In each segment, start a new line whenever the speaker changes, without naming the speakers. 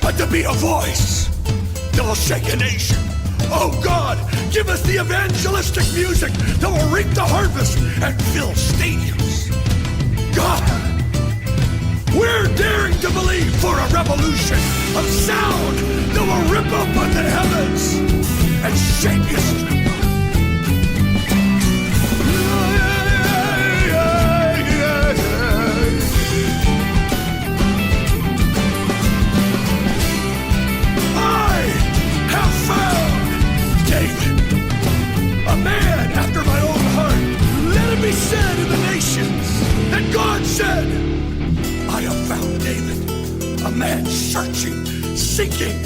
but to be a voice that will shake a nation. Oh God, give us the evangelistic music that will reap the harvest and fill stadiums. God, we're daring to believe for a revolution of sound that will rip open the heavens and shake history. Said in the nations that God said, I have found David, a man searching, seeking,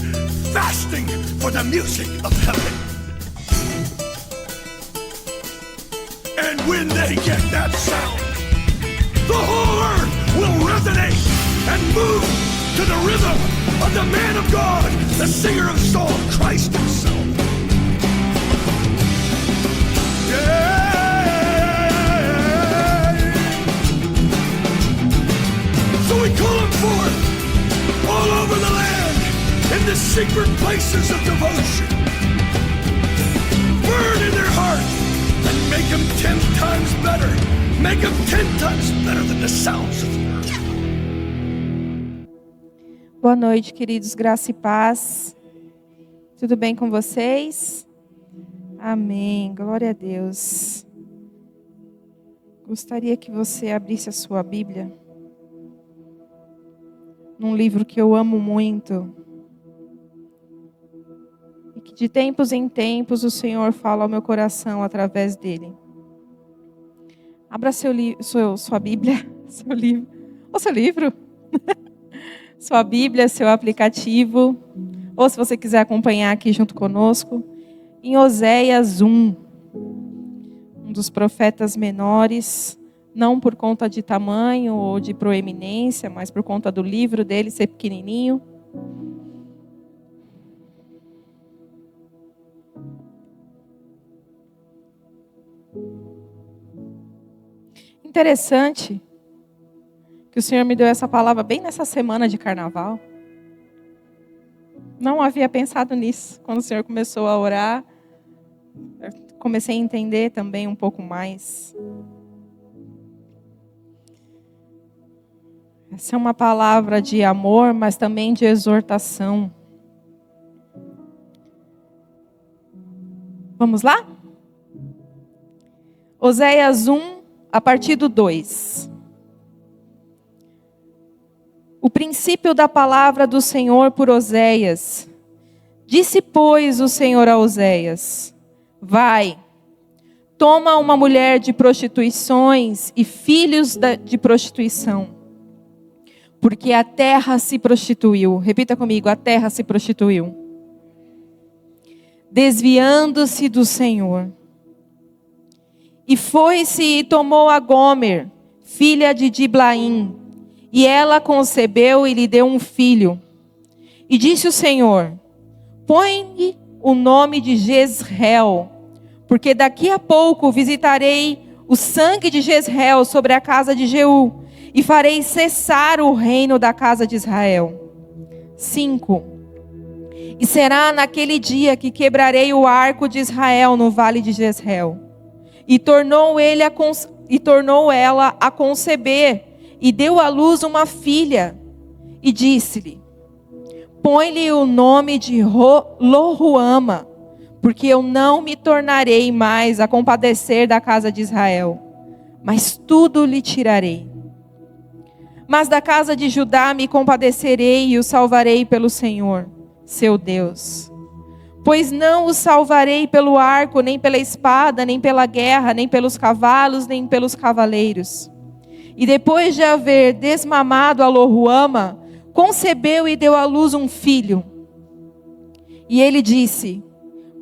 fasting for the music of heaven. And when they get that sound, the whole earth will resonate and move to the rhythm of the man of God, the singer of song, Christ himself. Yeah. So we call them forth all over the land in the secret places of devotion. Burn in their heart and make them 10 times better. Make them 10 times better than the sounds of the earth.
Boa noite, queridos, graça e paz. Tudo bem com vocês? Amém, glória a Deus. Gostaria que você abrisse a sua Bíblia num livro que eu amo muito e que de tempos em tempos o Senhor fala ao meu coração através dele. Abra sua Bíblia, seu livro, ou seu livro, sua Bíblia, seu aplicativo, ou se você quiser acompanhar aqui junto conosco, em Oséias 1, um dos profetas menores, não por conta de tamanho ou de proeminência, mas por conta do livro dele ser pequenininho. Interessante que o Senhor me deu essa palavra bem nessa semana de carnaval. Não havia pensado nisso. Quando o Senhor começou a orar, eu comecei a entender também um pouco mais. Essa é uma palavra de amor, mas também de exortação. Vamos lá? Oséias 1, a partir do 2. O princípio da palavra do Senhor por Oséias. Disse, pois, o Senhor a Oséias: vai, toma uma mulher de prostituições e filhos de prostituição. Porque a terra se prostituiu. Repita comigo, a terra se prostituiu. Desviando-se do Senhor. E foi-se e tomou a Gomer, filha de Diblaim. E ela concebeu e lhe deu um filho. E disse o Senhor: põe-lhe o nome de Jezreel, porque daqui a pouco visitarei o sangue de Jezreel sobre a casa de Jeú. E farei cessar o reino da casa de Israel. 5. E será naquele dia que quebrarei o arco de Israel no vale de Jezreel. E tornou ela a conceber, e deu à luz uma filha. E disse-lhe: põe-lhe o nome de Loruama, porque eu não me tornarei mais a compadecer da casa de Israel, mas tudo lhe tirarei. Mas da casa de Judá me compadecerei e o salvarei pelo Senhor, seu Deus. Pois não o salvarei pelo arco, nem pela espada, nem pela guerra, nem pelos cavalos, nem pelos cavaleiros. E depois de haver desmamado a Loruama, concebeu e deu à luz um filho. E ele disse: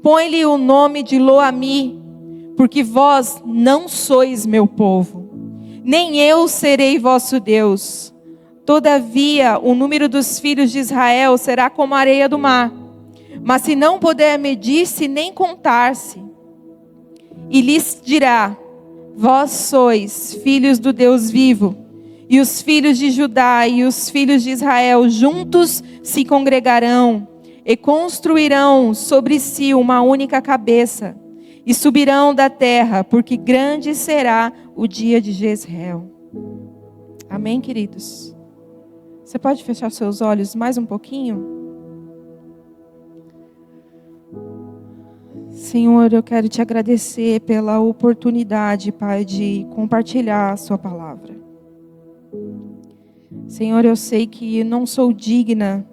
põe-lhe o nome de Loami, porque vós não sois meu povo, nem eu serei vosso Deus. Todavia, o número dos filhos de Israel será como a areia do mar, mas se não puder medir-se nem contar-se. E lhes dirá: vós sois filhos do Deus vivo, E os filhos de Judá e os filhos de Israel juntos se congregarão e construirão sobre si uma única cabeça e subirão da terra, porque grande será o dia de Jezreel. Amém, queridos? Você pode fechar seus olhos mais um pouquinho? Senhor, eu quero te agradecer pela oportunidade, Pai, de compartilhar a sua palavra. Senhor, eu sei que não sou digna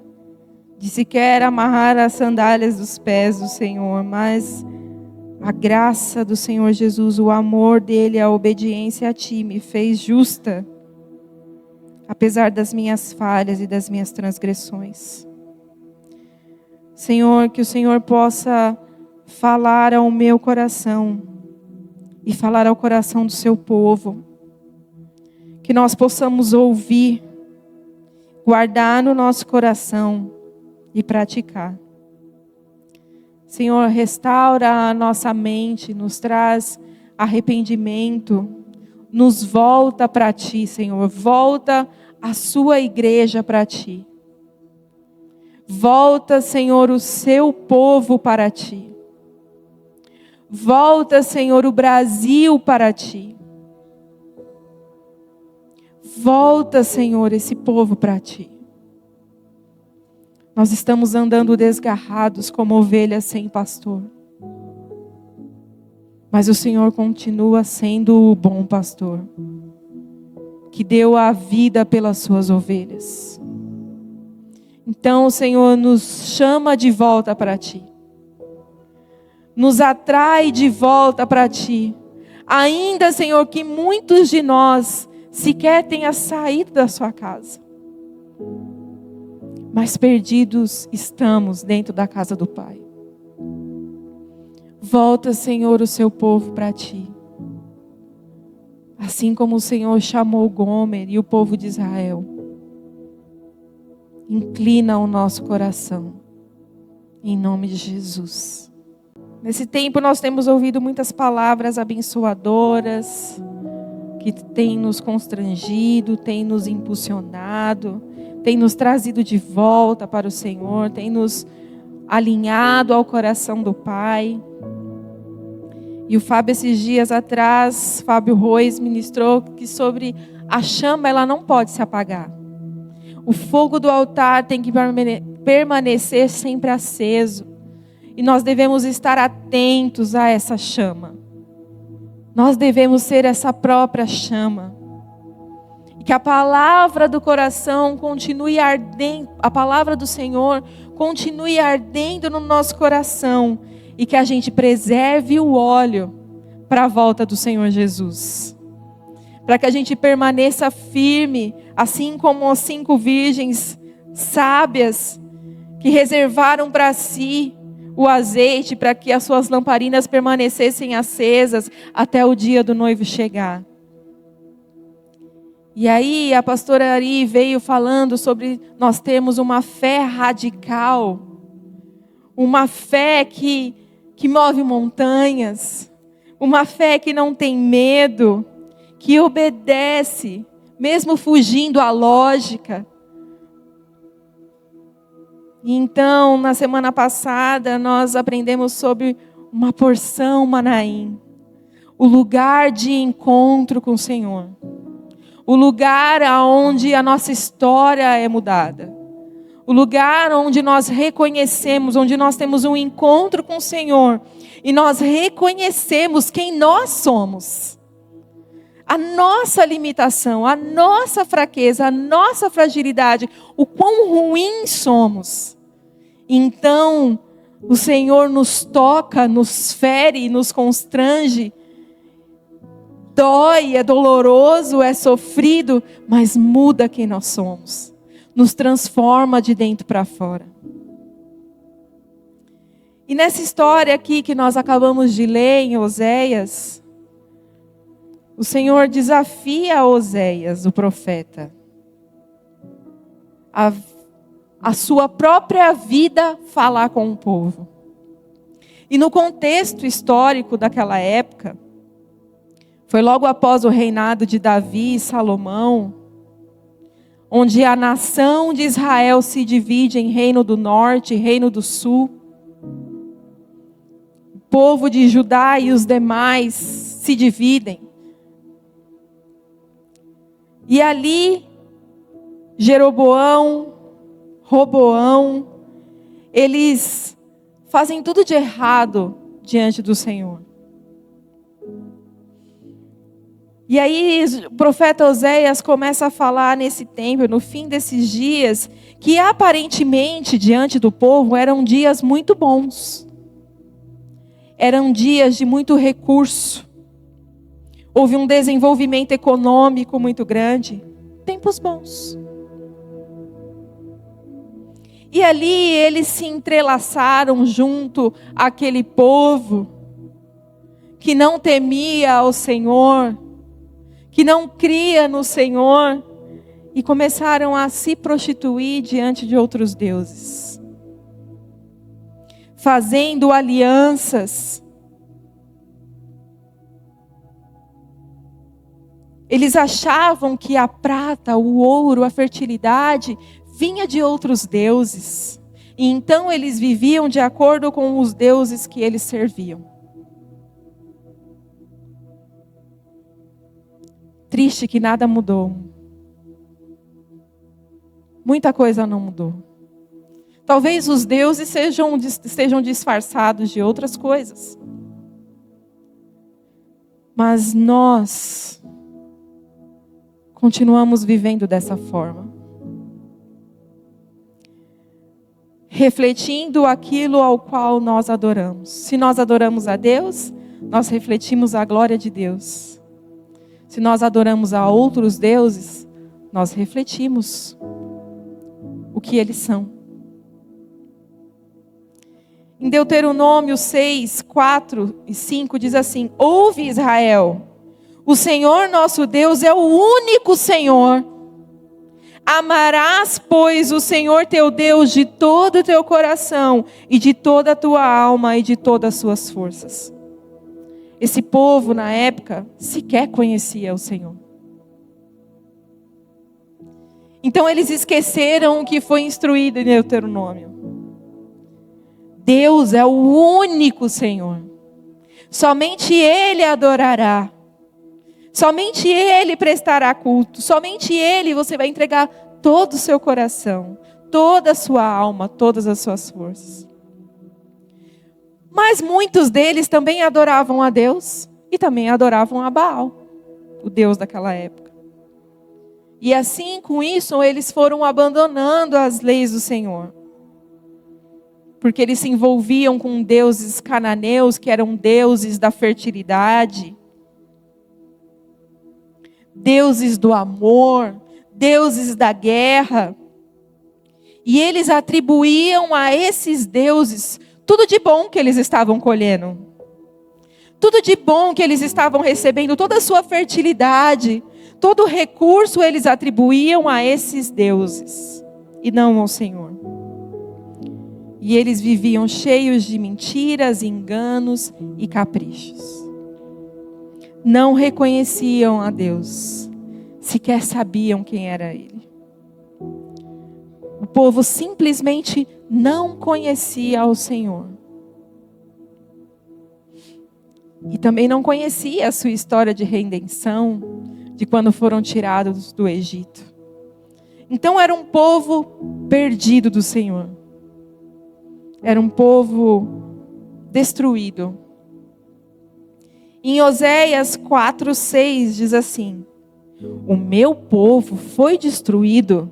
de sequer amarrar as sandálias dos pés do Senhor, mas a graça do Senhor Jesus, o amor dele, a obediência a Ti me fez justa, apesar das minhas falhas e das minhas transgressões. Senhor, que o Senhor possa falar ao meu coração e falar ao coração do seu povo, que nós possamos ouvir, guardar no nosso coração e praticar. Senhor, restaura a nossa mente, nos traz arrependimento, nos volta para Ti, Senhor, volta a sua igreja para Ti. Volta, Senhor, o seu povo para Ti. Volta, Senhor, o Brasil para Ti. Volta, Senhor, esse povo para Ti. Nós estamos andando desgarrados como ovelhas sem pastor. Mas o Senhor continua sendo o bom pastor, que deu a vida pelas suas ovelhas. Então o Senhor nos chama de volta para Ti. Nos atrai de volta para Ti. Ainda, Senhor, que muitos de nós sequer tenha saído da sua casa. Mas perdidos estamos dentro da casa do Pai. Volta, Senhor, o seu povo para Ti. Assim como o Senhor chamou Gomer e o povo de Israel. Inclina o nosso coração. Em nome de Jesus. Nesse tempo nós temos ouvido muitas palavras abençoadoras, que tem nos constrangido, tem nos impulsionado, tem nos trazido de volta para o Senhor, tem nos alinhado ao coração do Pai. E o Fábio, esses dias atrás, Fábio Reis ministrou que sobre a chama, ela não pode se apagar. O fogo do altar tem que permanecer sempre aceso. E nós devemos estar atentos a essa chama. Nós devemos ser essa própria chama. E que a palavra do coração continue ardendo, a palavra do Senhor continue ardendo no nosso coração. E que a gente preserve o óleo para a volta do Senhor Jesus. Para que a gente permaneça firme, assim como as 5 virgens sábias que reservaram para si o azeite para que as suas lamparinas permanecessem acesas até o dia do noivo chegar. E aí a pastora Ari veio falando sobre nós termos uma fé radical, uma fé que move montanhas, uma fé que não tem medo, que obedece, mesmo fugindo à lógica. Então, na semana passada, nós aprendemos sobre uma porção Manaim. O lugar de encontro com o Senhor. O lugar onde a nossa história é mudada. O lugar onde nós reconhecemos, onde nós temos um encontro com o Senhor. E nós reconhecemos quem nós somos. A nossa limitação, a nossa fraqueza, a nossa fragilidade, o quão ruins somos. Então, o Senhor nos toca, nos fere, nos constrange. Dói, é doloroso, é sofrido, mas muda quem nós somos. Nos transforma de dentro para fora. E nessa história aqui que nós acabamos de ler em Oséias, o Senhor desafia Oséias, o profeta, a sua própria vida falar com o povo. E no contexto histórico daquela época, foi logo após o reinado de Davi e Salomão, onde a nação de Israel se divide em reino do norte e reino do sul. O povo de Judá e os demais se dividem. E ali, Jeroboão, Roboão, eles fazem tudo de errado diante do Senhor. E aí o profeta Oséias começa a falar nesse tempo, no fim desses dias, que aparentemente diante do povo eram dias muito bons. Eram dias de muito recurso. Houve um desenvolvimento econômico muito grande. Tempos bons. E ali eles se entrelaçaram junto àquele povo que não temia ao Senhor, que não cria no Senhor, e começaram a se prostituir diante de outros deuses, fazendo alianças. Eles achavam que a prata, o ouro, a fertilidade vinha de outros deuses. E então eles viviam de acordo com os deuses que eles serviam. Triste que nada mudou. Muita coisa não mudou. Talvez os deuses sejam disfarçados de outras coisas. Mas nós continuamos vivendo dessa forma. Refletindo aquilo ao qual nós adoramos. Se nós adoramos a Deus, nós refletimos a glória de Deus. Se nós adoramos a outros deuses, nós refletimos o que eles são. Em Deuteronômio 6, 4 e 5 diz assim: ouve, Israel, o Senhor nosso Deus é o único Senhor. Amarás, pois, o Senhor teu Deus de todo o teu coração e de toda a tua alma e de todas as suas forças. Esse povo, na época, sequer conhecia o Senhor. Então eles esqueceram o que foi instruído em Deuteronômio. Deus é o único Senhor. Somente Ele adorará. Somente Ele prestará culto. Somente Ele você vai entregar todo o seu coração, toda a sua alma, todas as suas forças. Mas muitos deles também adoravam a Deus e também adoravam a Baal, o Deus daquela época. E assim, com isso, eles foram abandonando as leis do Senhor. Porque eles se envolviam com deuses cananeus, que eram deuses da fertilidade, deuses do amor, deuses da guerra. E eles atribuíam a esses deuses tudo de bom que eles estavam colhendo. Tudo de bom que eles estavam recebendo, toda a sua fertilidade, todo o recurso eles atribuíam a esses deuses, e não ao Senhor. E eles viviam cheios de mentiras, enganos e caprichos. Não reconheciam a Deus, sequer sabiam quem era Ele. O povo simplesmente não conhecia o Senhor. E também não conhecia a sua história de redenção, de quando foram tirados do Egito. Então era um povo perdido do Senhor. Era um povo destruído. Em Oséias 4:6 diz assim: o meu povo foi destruído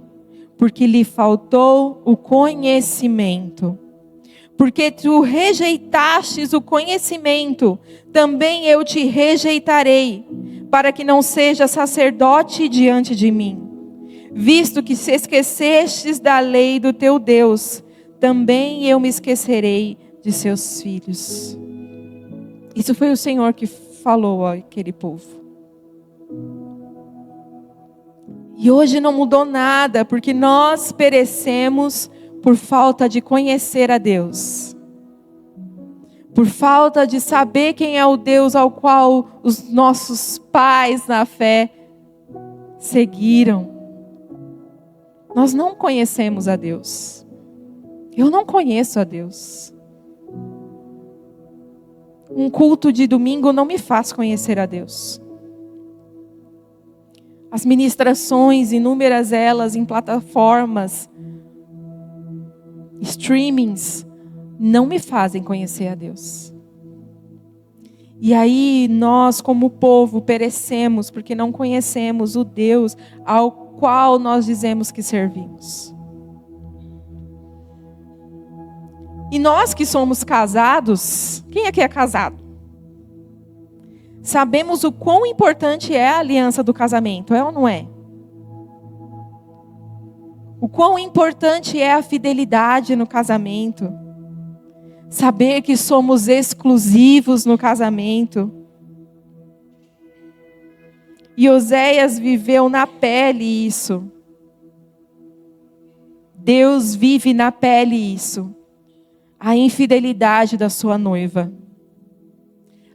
porque lhe faltou o conhecimento. Porque tu rejeitastes o conhecimento, também eu te rejeitarei, para que não seja sacerdote diante de mim. Visto que se esquecestes da lei do teu Deus, também eu me esquecerei de seus filhos. Isso foi o Senhor que falou àquele povo. E hoje não mudou nada, porque nós perecemos por falta de conhecer a Deus. Por falta de saber quem é o Deus ao qual os nossos pais na fé seguiram. Nós não conhecemos a Deus. Eu não conheço a Deus. Um culto de domingo não me faz conhecer a Deus. As ministrações, inúmeras elas em plataformas, streamings, não me fazem conhecer a Deus. E aí nós, como povo, perecemos porque não conhecemos o Deus ao qual nós dizemos que servimos. E nós que somos casados, quem aqui é casado? Sabemos o quão importante é a aliança do casamento, é ou não é? O quão importante é a fidelidade no casamento. Saber que somos exclusivos no casamento. E Oséias viveu na pele isso. Deus vive na pele isso. A infidelidade da sua noiva.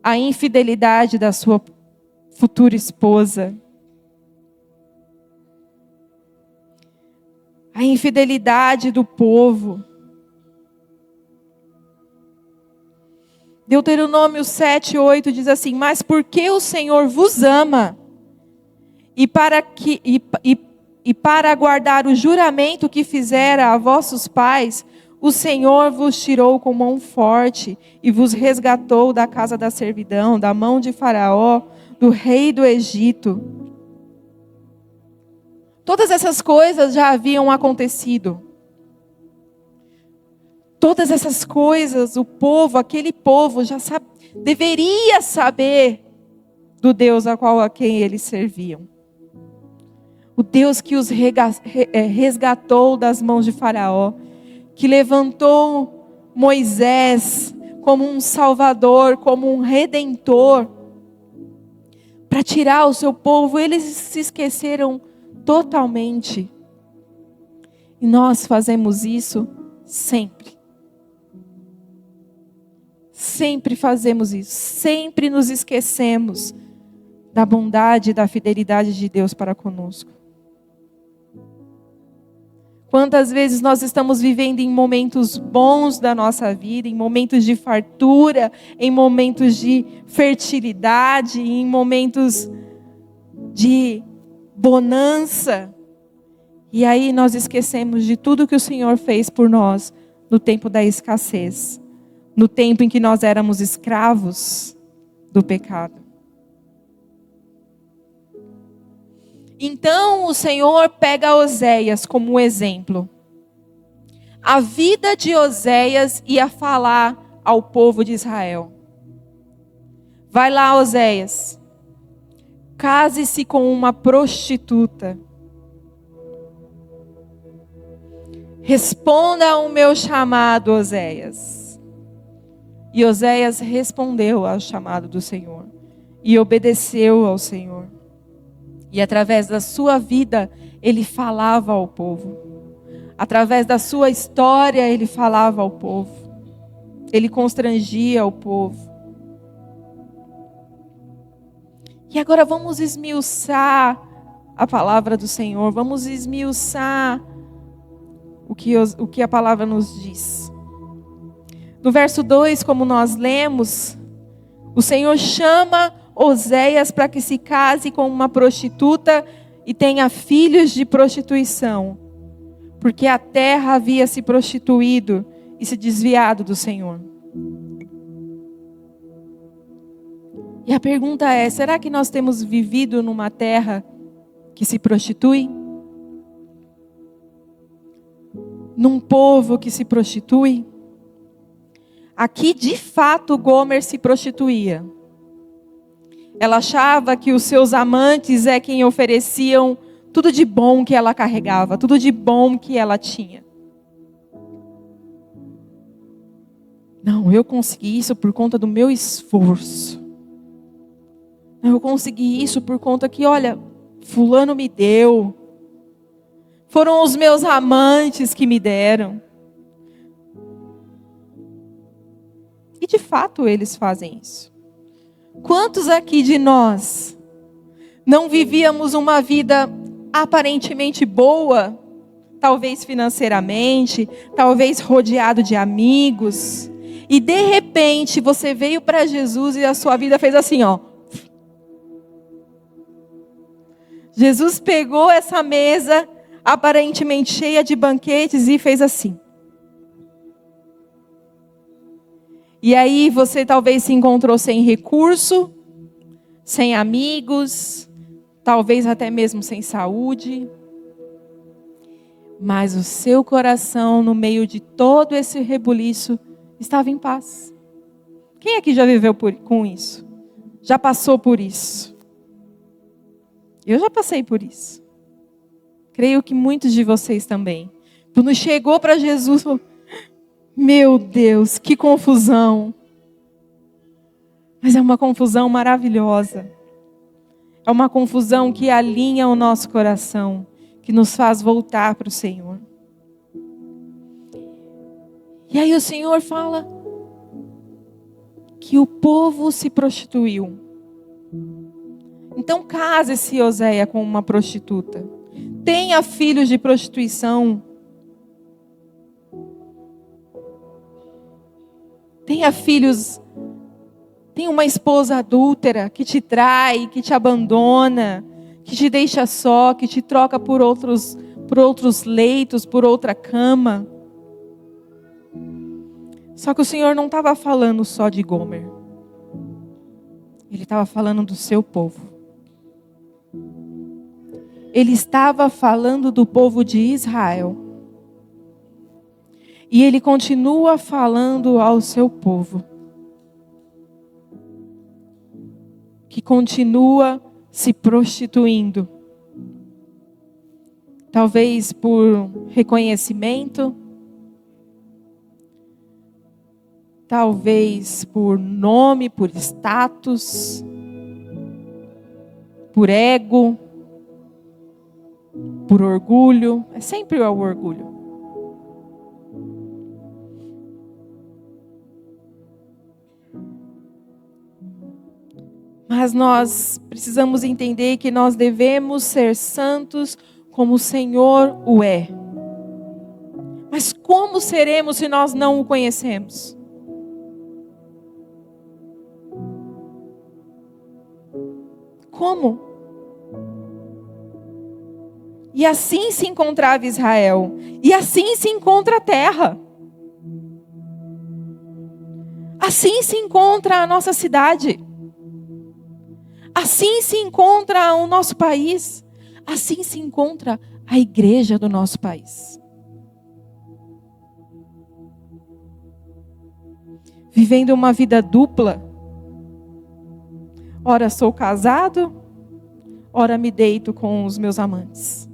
A infidelidade da sua futura esposa. A infidelidade do povo. Deuteronômio 7:8 diz assim: mas porque o Senhor vos ama, e para guardar o juramento que fizera a vossos pais, o Senhor vos tirou com mão forte e vos resgatou da casa da servidão, da mão de Faraó, do rei do Egito. Todas essas coisas já haviam acontecido. Todas essas coisas, o povo, aquele povo já deveria saber do Deus a quem eles serviam. O Deus que os resgatou das mãos de Faraó, que levantou Moisés como um salvador, como um redentor, para tirar o seu povo. Eles se esqueceram totalmente. E nós fazemos isso sempre. Sempre fazemos isso. Sempre nos esquecemos da bondade e da fidelidade de Deus para conosco. Quantas vezes nós estamos vivendo em momentos bons da nossa vida, em momentos de fartura, em momentos de fertilidade, em momentos de bonança. E aí nós esquecemos de tudo que o Senhor fez por nós no tempo da escassez. No tempo em que nós éramos escravos do pecado. Então o Senhor pega Oséias como exemplo. A vida de Oséias ia falar ao povo de Israel. Vai lá, Oséias. Case-se com uma prostituta. Responda ao meu chamado, Oséias. E Oséias respondeu ao chamado do Senhor. E obedeceu ao Senhor. E através da sua vida, ele falava ao povo. Através da sua história, ele falava ao povo. Ele constrangia o povo. E agora vamos esmiuçar a palavra do Senhor. Vamos esmiuçar o que a palavra nos diz. No verso 2, como nós lemos, o Senhor chama Oséias para que se case com uma prostituta e tenha filhos de prostituição, porque a terra havia se prostituído e se desviado do Senhor. E a pergunta é: será que nós temos vivido numa terra que se prostitui? Num povo que se prostitui? Aqui, de fato, Gomer se prostituía. Ela achava que os seus amantes é quem ofereciam tudo de bom que ela carregava, tudo de bom que ela tinha. Não, eu consegui isso por conta do meu esforço. Eu consegui isso por conta que, olha, fulano me deu. Foram os meus amantes que me deram. E de fato eles fazem isso. Quantos aqui de nós não vivíamos uma vida aparentemente boa, talvez financeiramente, talvez rodeado de amigos. E de repente você veio para Jesus e a sua vida fez assim, ó. Jesus pegou essa mesa aparentemente cheia de banquetes e fez assim. E aí você talvez se encontrou sem recurso, sem amigos, talvez até mesmo sem saúde. Mas o seu coração, no meio de todo esse rebuliço, estava em paz. Quem aqui já viveu com isso? Já passou por isso? Eu já passei por isso. Creio que muitos de vocês também. Quando chegou para Jesus, falou, meu Deus, que confusão. Mas é uma confusão maravilhosa. É uma confusão que alinha o nosso coração, que nos faz voltar para o Senhor. E aí o Senhor fala que o povo se prostituiu. Então case-se, Oséia, com uma prostituta. Tenha filhos de prostituição. Tenha filhos. Tenha uma esposa adúltera que te trai, que te abandona, que te deixa só, que te troca por outros leitos, por outra cama. Só que o Senhor não estava falando só de Gomer. Ele estava falando do seu povo. Ele estava falando do povo de Israel. E ele continua falando ao seu povo. Que continua se prostituindo. Talvez por reconhecimento. Talvez por nome, por status. Por ego. Por orgulho. É sempre o orgulho. Mas nós precisamos entender que nós devemos ser santos como o Senhor o é. Mas como seremos se nós não o conhecemos? Como? E assim se encontrava Israel. E assim se encontra a terra. Assim se encontra a nossa cidade. Assim se encontra o nosso país. Assim se encontra a igreja do nosso país. Vivendo uma vida dupla. Ora sou casado, ora me deito com os meus amantes.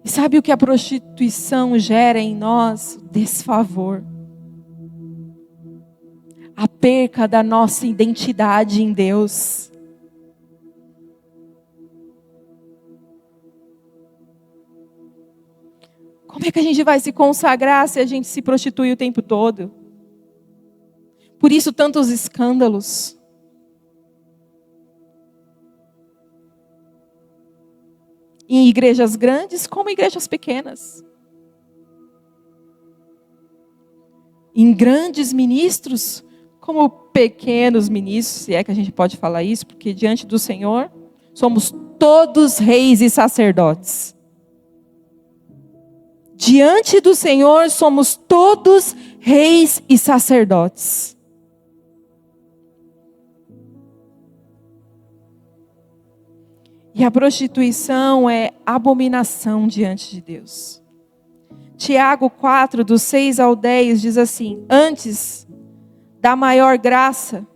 E sabe o que a prostituição gera em nós? Desfavor. A perca da nossa identidade em Deus. Como é que a gente vai se consagrar se a gente se prostitui o tempo todo? Por isso tantos escândalos. Em igrejas grandes como igrejas pequenas. Em grandes ministros como pequenos ministros, se é que a gente pode falar isso, porque diante do Senhor somos todos reis e sacerdotes. Diante do Senhor somos todos reis e sacerdotes. E a prostituição é abominação diante de Deus. Tiago 4, do 6 ao 10, diz assim: antes da maior graça,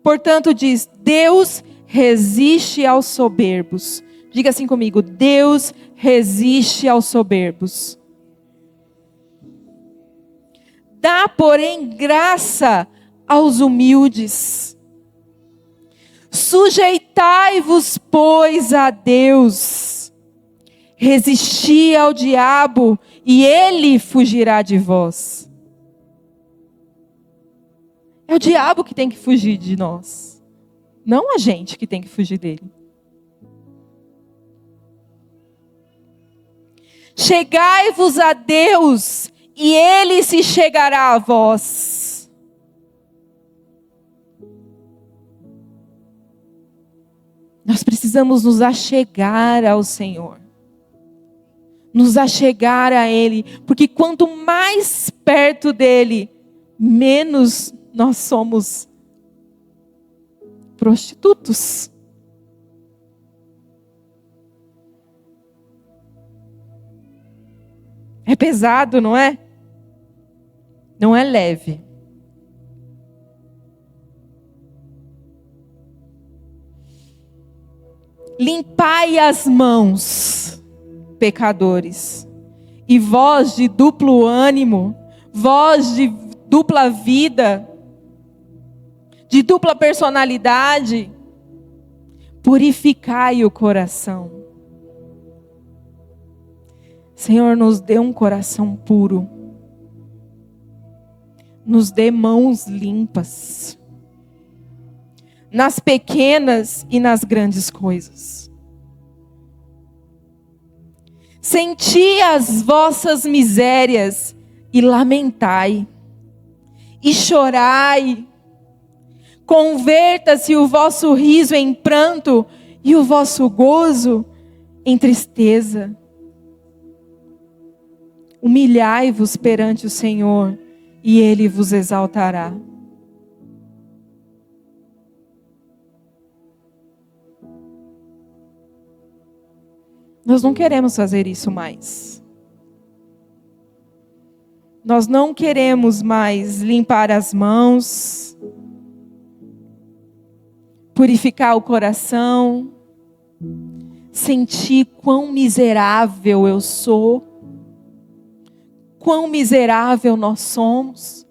portanto diz, Deus resiste aos soberbos. Diga assim comigo, Deus resiste aos soberbos. Dá, porém, graça aos humildes. Sujeitai-vos, pois, a Deus. Resisti ao diabo, e ele fugirá de vós. É o diabo que tem que fugir de nós. Não a gente que tem que fugir dele. Chegai-vos a Deus, e Ele se chegará a vós. Nós precisamos nos achegar ao Senhor. Nos achegar a Ele. Porque quanto mais perto dEle, menos nós somos prostitutos. É pesado, não é? Não é leve. Limpai as mãos, pecadores, e vós de duplo ânimo, vós de dupla vida, de dupla personalidade, purificai o coração. Senhor, nos dê um coração puro. Nos dê mãos limpas. Nas pequenas e nas grandes coisas. Senti as vossas misérias e lamentai. E chorai. Converta-se o vosso riso em pranto e o vosso gozo em tristeza. Humilhai-vos perante o Senhor, e Ele vos exaltará. Nós não queremos fazer isso mais. Nós não queremos mais limpar as mãos, purificar o coração, sentir quão miserável eu sou, quão miserável nós somos,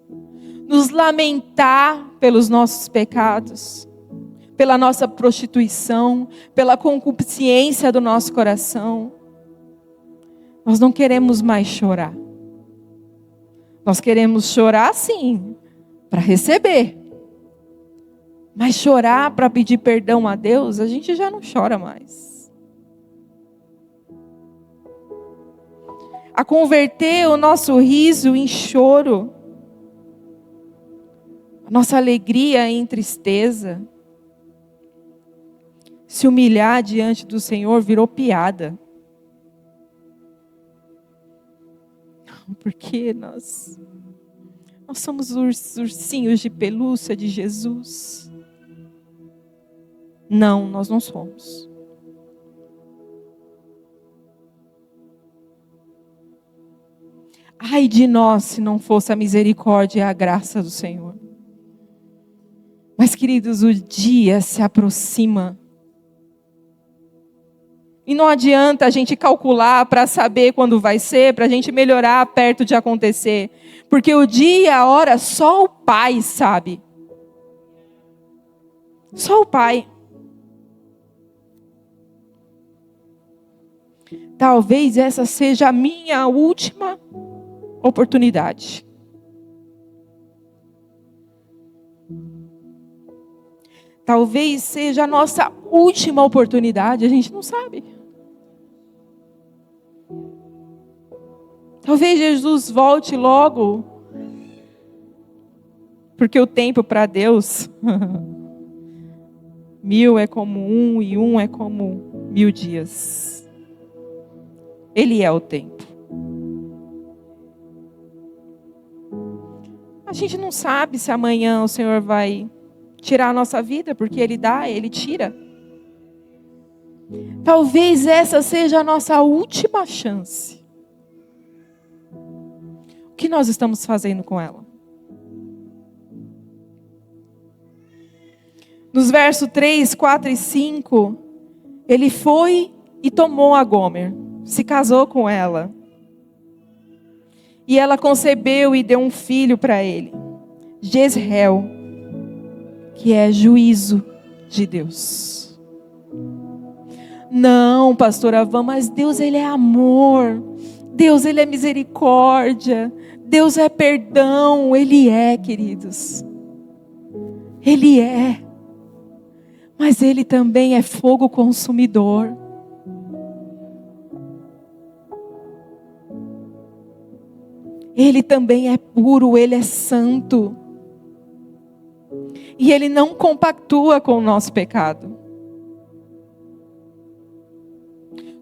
nos lamentar pelos nossos pecados, pela nossa prostituição, pela concupiscência do nosso coração. Nós não queremos mais chorar. Nós queremos chorar sim, para receber. Mas chorar para pedir perdão a Deus, a gente já não chora mais. A converter o nosso riso em choro, a nossa alegria em tristeza. Se humilhar diante do Senhor virou piada. Porque nós somos os ursinhos de pelúcia de Jesus. Não, nós não somos. Ai de nós se não fosse a misericórdia e a graça do Senhor. Mas, queridos, o dia se aproxima. E não adianta a gente calcular para saber quando vai ser, para a gente melhorar perto de acontecer. Porque o dia e a hora só o Pai sabe. Só o Pai. Talvez essa seja a minha última oportunidade. Talvez seja a nossa última oportunidade, a gente não sabe. Talvez Jesus volte logo, porque o tempo para Deus, 1000 é como 1 e 1 é como 1000 dias. Ele é o tempo. A gente não sabe se amanhã o Senhor vai tirar a nossa vida, porque Ele dá, Ele tira. Talvez essa seja a nossa última chance. O que nós estamos fazendo com ela? Nos versos 3, 4 e 5, ele foi e tomou a Gomer, se casou com ela. E ela concebeu e deu um filho para ele, Jezreel, que é juízo de Deus. Não, pastora Van, mas Deus ele é amor, Deus ele é misericórdia, Deus é perdão, Ele é, queridos. Ele é. Mas Ele também é fogo consumidor. Ele também é puro, Ele é santo. E Ele não compactua com o nosso pecado.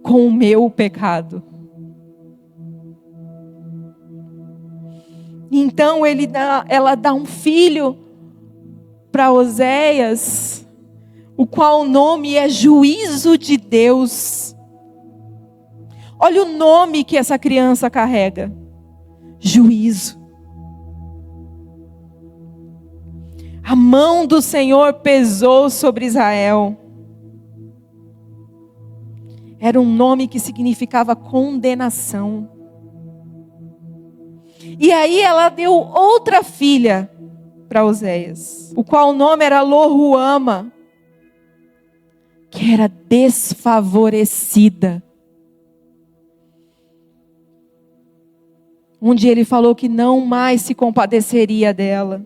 Com o meu pecado. Então ela dá um filho para Oséias, o qual o nome é Juízo de Deus. Olha o nome que essa criança carrega. Juízo. A mão do Senhor pesou sobre Israel. Era um nome que significava condenação. E aí ela deu outra filha para Oséias, o qual o nome era Loruama, que era desfavorecida. Onde ele falou que não mais se compadeceria dela.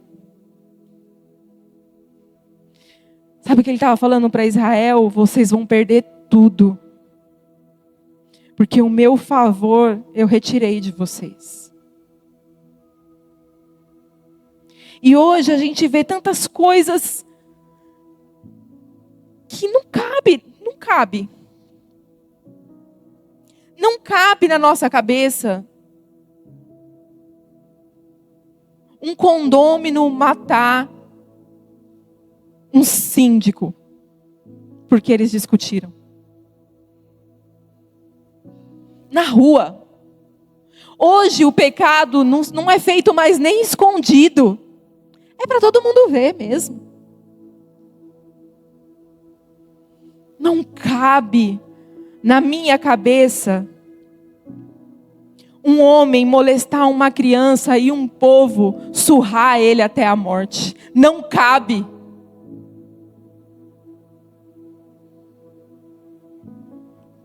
Sabe o que ele estava falando para Israel? Vocês vão perder tudo. Porque o meu favor eu retirei de vocês. E hoje a gente vê tantas coisas que não cabe. Não cabe na nossa cabeça um condômino matar um síndico porque eles discutiram. Na rua. Hoje o pecado não é feito mais nem escondido. É para todo mundo ver mesmo. Não cabe na minha cabeça um homem molestar uma criança e um povo surrar ele até a morte. Não cabe.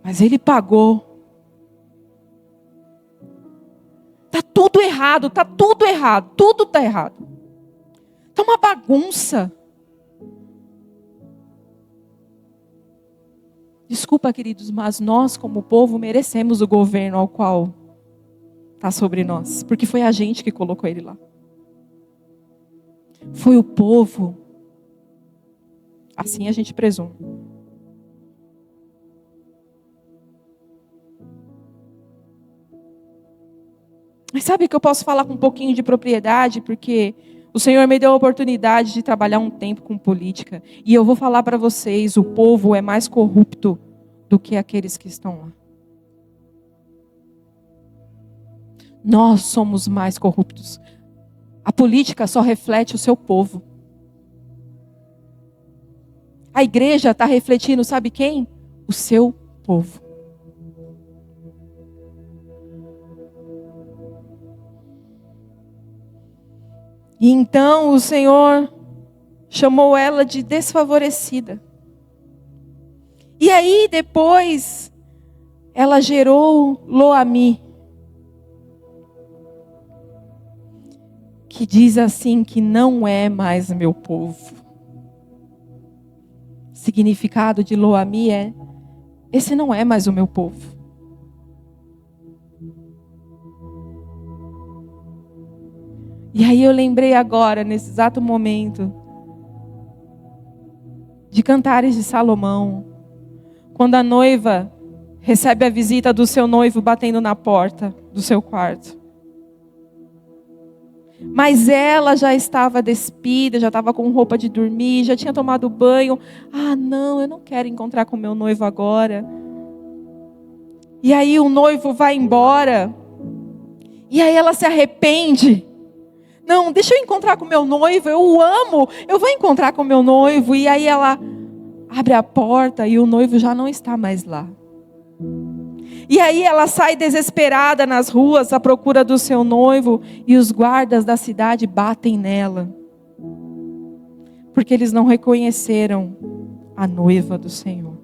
Mas ele pagou. Tá tudo errado, tudo está errado. Tá uma bagunça. Desculpa, queridos, mas nós como povo merecemos o governo ao qual está sobre nós. Porque foi a gente que colocou ele lá. Foi o povo. Assim a gente presume. Mas sabe que eu posso falar com um pouquinho de propriedade, porque o Senhor me deu a oportunidade de trabalhar um tempo com política. E eu vou falar para vocês, o povo é mais corrupto do que aqueles que estão lá. Nós somos mais corruptos. A política só reflete o seu povo. A igreja está refletindo, sabe quem? O seu povo. E então o Senhor chamou ela de desfavorecida. E aí depois ela gerou Loami, que diz assim que não é mais meu povo. O significado de Loami é: esse não é mais o meu povo. E aí eu lembrei agora, nesse exato momento, de Cantares de Salomão, quando a noiva recebe a visita do seu noivo batendo na porta do seu quarto. Mas ela já estava despida, já estava com roupa de dormir, já tinha tomado banho. Ah, não, eu não quero encontrar com meu noivo agora. E aí o noivo vai embora. E aí ela se arrepende. Não, deixa eu encontrar com meu noivo, eu o amo, eu vou encontrar com meu noivo. E aí ela abre a porta e o noivo já não está mais lá. E aí ela sai desesperada nas ruas à procura do seu noivo e os guardas da cidade batem nela. Porque eles não reconheceram a noiva do Senhor.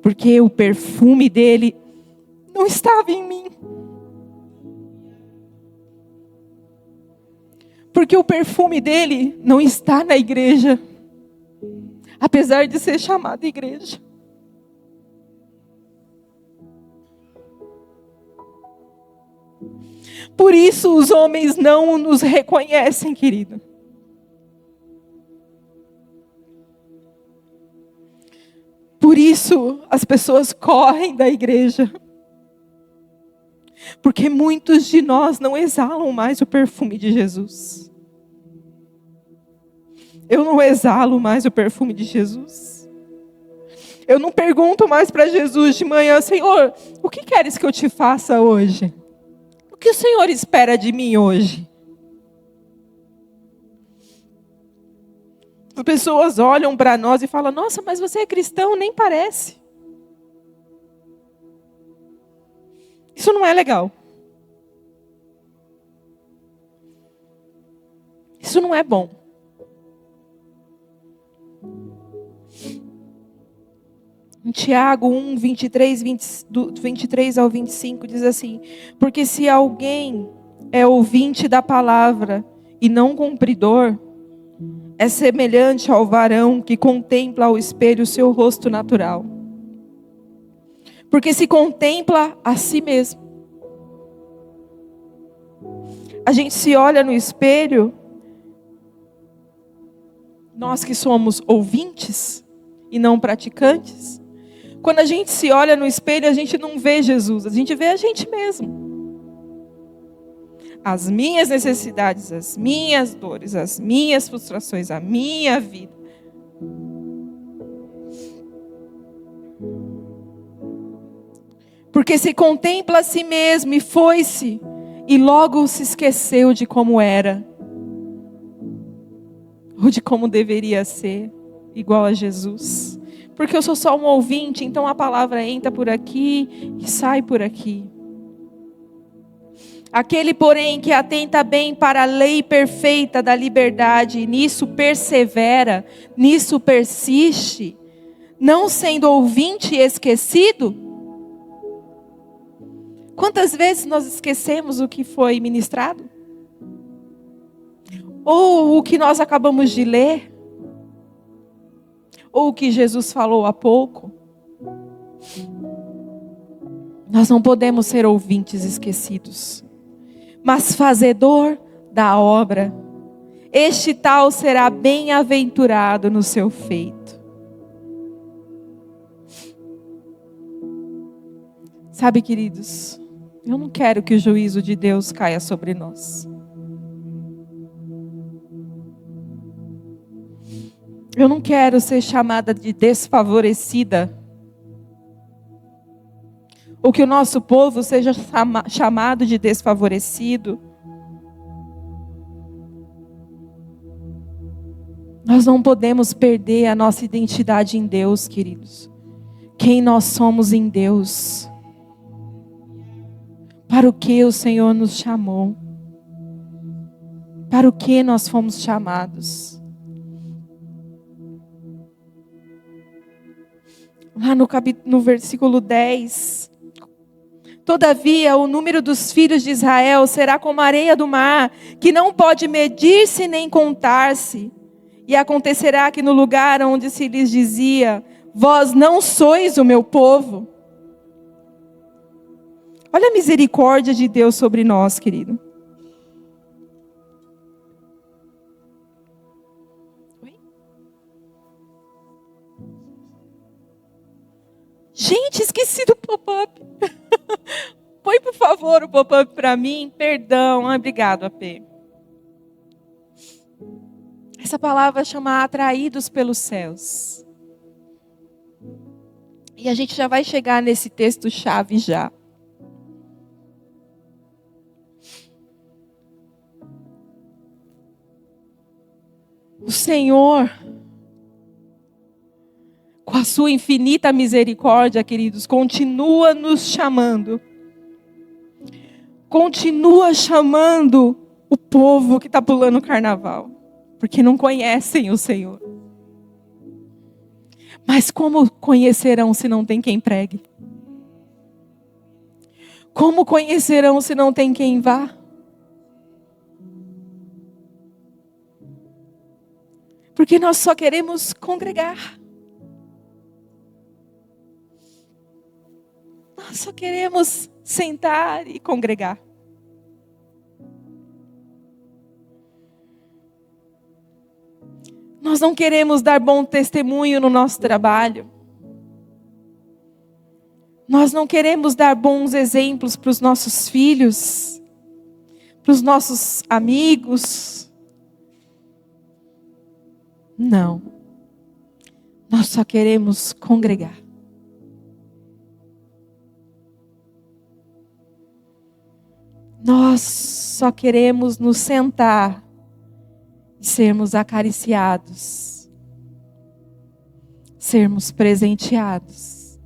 Porque o perfume dele não estava em mim. Porque o perfume dele não está na igreja. apesar de ser chamada igreja. Por isso os homens não nos reconhecem, querido. Por isso as pessoas correm da igreja. Porque muitos de nós não exalam mais o perfume de Jesus. Eu não exalo mais o perfume de Jesus. Eu não pergunto mais para Jesus de manhã: Senhor, o que queres que eu te faça hoje? O que o Senhor espera de mim hoje? As pessoas olham para nós e falam: nossa, mas você é cristão, nem parece. Isso não é legal. Isso não é bom. Em Tiago 1, 23 ao 25 diz assim: porque se alguém é ouvinte da palavra e não cumpridor, é semelhante ao varão que contempla ao espelho o seu rosto natural. Porque se contempla a si mesmo. A gente se olha no espelho, nós que somos ouvintes e não praticantes, quando a gente se olha no espelho, a gente não vê Jesus, a gente vê a gente mesmo. As minhas necessidades, as minhas dores, as minhas frustrações, a minha vida. Porque se contempla a si mesmo e foi-se, e logo se esqueceu de como era, ou de como deveria ser, igual a Jesus. Porque eu sou só um ouvinte, então a palavra entra por aqui e sai por aqui. Aquele, porém, que atenta bem para a lei perfeita da liberdade, e nisso persevera, nisso persiste, não sendo ouvinte esquecido. Quantas vezes nós esquecemos o que foi ministrado? Ou o que nós acabamos de ler? Ou o que Jesus falou há pouco? Nós não podemos ser ouvintes esquecidos, mas fazedor da obra. Este tal será bem-aventurado no seu feito. Sabe, queridos, eu não quero que o juízo de Deus caia sobre nós. Eu não quero ser chamada de desfavorecida. Ou que o nosso povo seja chamado de desfavorecido. Nós não podemos perder a nossa identidade em Deus, queridos. Quem nós somos em Deus. Para o que o Senhor nos chamou. Para o que nós fomos chamados. Lá no versículo 10. Todavia, o número dos filhos de Israel será como a areia do mar, que não pode medir-se nem contar-se. E acontecerá que no lugar onde se lhes dizia: vós não sois o meu povo. Olha a misericórdia de Deus sobre nós, querido. Gente, esqueci do pop-up. Põe, por favor, o pop-up para mim. Perdão. Obrigado, AP. Essa palavra chama atraídos pelos céus. E a gente já vai chegar nesse texto-chave já. O Senhor, com a sua infinita misericórdia, queridos, continua nos chamando. Continua chamando o povo que está pulando o carnaval. Porque não conhecem o Senhor. Mas como conhecerão se não tem quem pregue? Como conhecerão se não tem quem vá? Porque nós só queremos congregar. Nós só queremos sentar e congregar. Nós não queremos dar bom testemunho no nosso trabalho. Nós não queremos dar bons exemplos para os nossos filhos, para os nossos amigos. Não. Nós só queremos congregar. Nós só queremos nos sentar e sermos acariciados, sermos presenteados,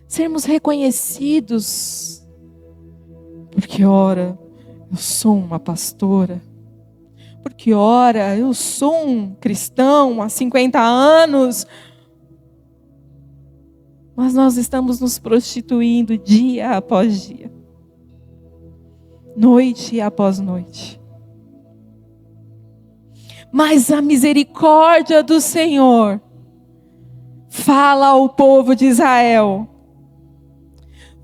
sermos reconhecidos, porque ora eu sou uma pastora, porque ora eu sou um cristão há 50 anos, mas nós estamos nos prostituindo dia após dia, noite após noite. Mas a misericórdia do Senhor fala ao povo de Israel: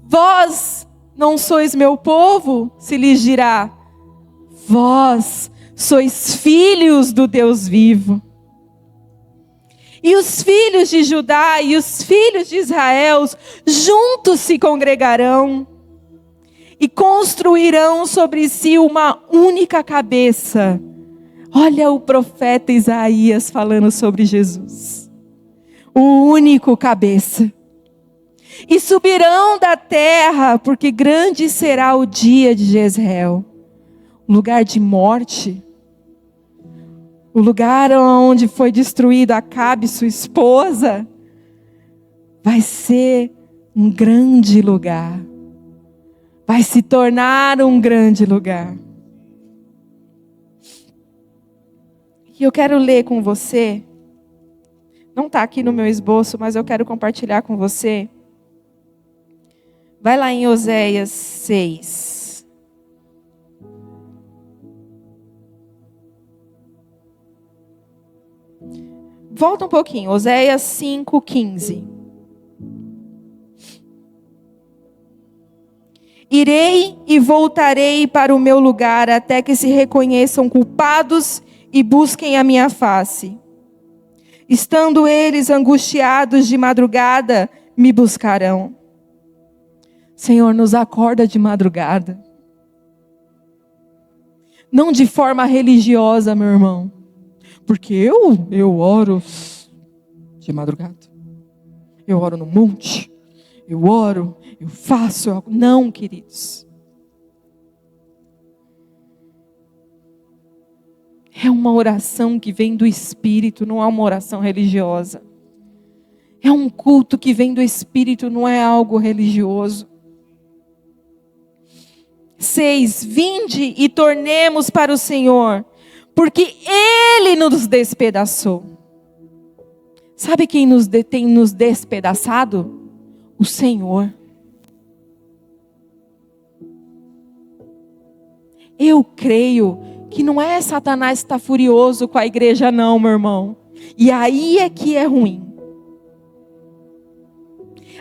vós não sois meu povo, se lhes dirá, vós sois filhos do Deus vivo. E os filhos de Judá e os filhos de Israel juntos se congregarão e construirão sobre si uma única cabeça. Olha o profeta Isaías falando sobre Jesus. O único cabeça. E subirão da terra, porque grande será o dia de Jezreel. Lugar de morte. O lugar onde foi destruído Acabe, sua esposa. Vai ser um grande lugar. Vai se tornar um grande lugar. E eu quero ler com você, não está aqui no meu esboço, mas eu quero compartilhar com você. Vai lá em Oséias 6. Volta um pouquinho, Oséias 5:15. Irei e voltarei para o meu lugar até que se reconheçam culpados e busquem a minha face. Estando eles angustiados de madrugada, me buscarão. Senhor, nos acorda de madrugada. Não de forma religiosa, meu irmão. Porque eu oro de madrugada. Eu oro no monte. Eu oro, eu faço. Não, queridos. É uma oração que vem do Espírito, não é uma oração religiosa. É um culto que vem do Espírito, não é algo religioso. 6. Vinde e tornemos para o Senhor, porque Ele nos despedaçou. Sabe quem tem nos despedaçado? O Senhor. Eu creio que não é Satanás que está furioso com a igreja não, meu irmão. E aí é que é ruim.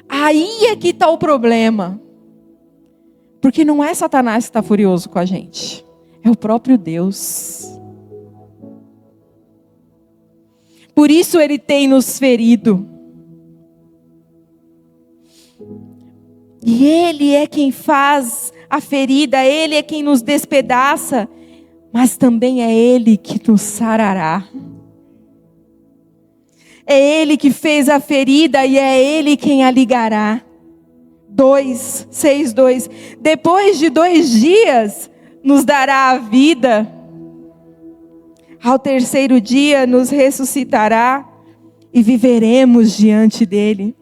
Aí é que está o problema. Porque não é Satanás que está furioso com a gente. É o próprio Deus. Por isso ele tem nos ferido. E Ele é quem faz a ferida, Ele é quem nos despedaça. Mas também é Ele que nos sarará. É Ele que fez a ferida e é Ele quem a ligará. 6:2. Depois de 2 dias nos dará a vida. Ao 3º dia nos ressuscitará e viveremos diante dele.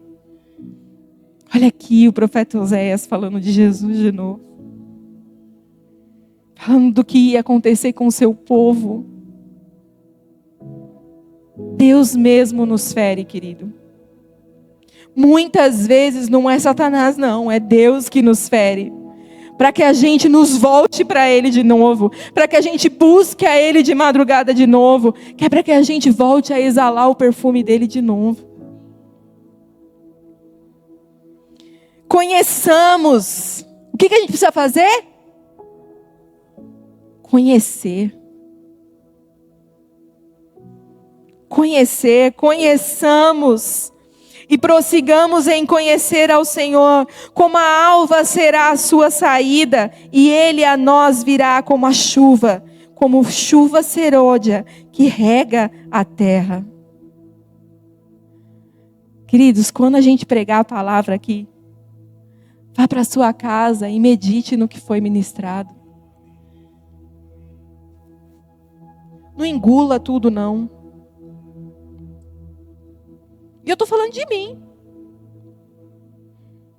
Olha aqui o profeta Oséias falando de Jesus de novo. Falando do que ia acontecer com o seu povo. Deus mesmo nos fere, querido. Muitas vezes não é Satanás não, é Deus que nos fere. para que a gente nos volte para Ele de novo, para que a gente busque a Ele de madrugada de novo, que é para que a gente volte a exalar o perfume dEle de novo. Conheçamos. O que a gente precisa fazer? Conhecer. Conheçamos. E prossigamos em conhecer ao Senhor, como a alva será a sua saída, e Ele a nós virá como a chuva, como chuva serôdia, que rega a terra. Queridos, quando a gente pregar a palavra aqui, vá para a sua casa e medite no que foi ministrado. Não engula tudo, não. E eu estou falando de mim.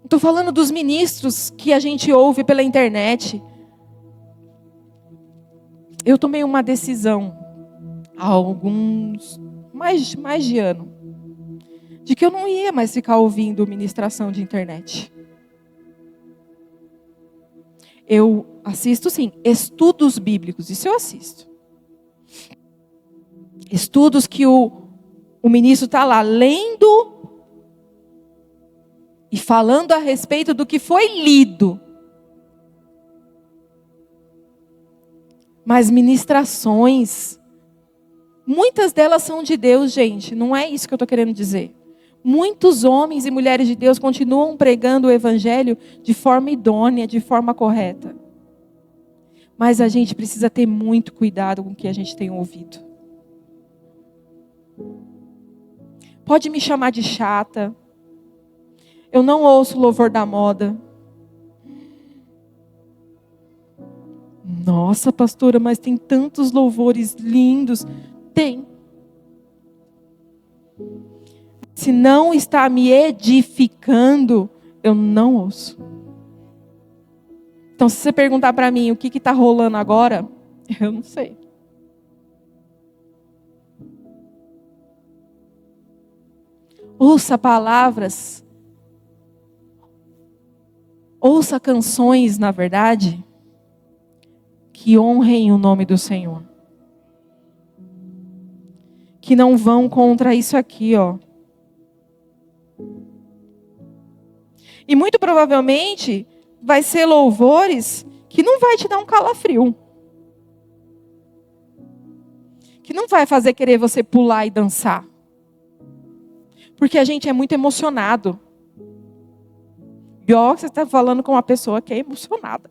Estou falando dos ministros que a gente ouve pela internet. Eu tomei uma decisão há mais de ano, de que eu não ia mais ficar ouvindo ministração de internet. Eu assisto, sim, estudos bíblicos, isso eu assisto. Estudos que o ministro está lá lendo e falando a respeito do que foi lido. Mas ministrações, muitas delas são de Deus, gente. Não é isso que eu estou querendo dizer. Muitos homens e mulheres de Deus continuam pregando o evangelho de forma idônea, de forma correta. Mas a gente precisa ter muito cuidado com o que a gente tem ouvido. Pode me chamar de chata. Eu não ouço louvor da moda. Nossa, pastora, mas tem tantos louvores lindos. Tem. Se não está me edificando, eu não ouço. Então, se você perguntar para mim o que está rolando agora, eu não sei. Ouça palavras. Ouça canções, na verdade, que honrem o nome do Senhor. Que não vão contra isso aqui, ó. E muito provavelmente vai ser louvores que não vai te dar um calafrio. Que não vai fazer querer você pular e dançar. Porque a gente é muito emocionado. Pior que você está falando com uma pessoa que é emocionada.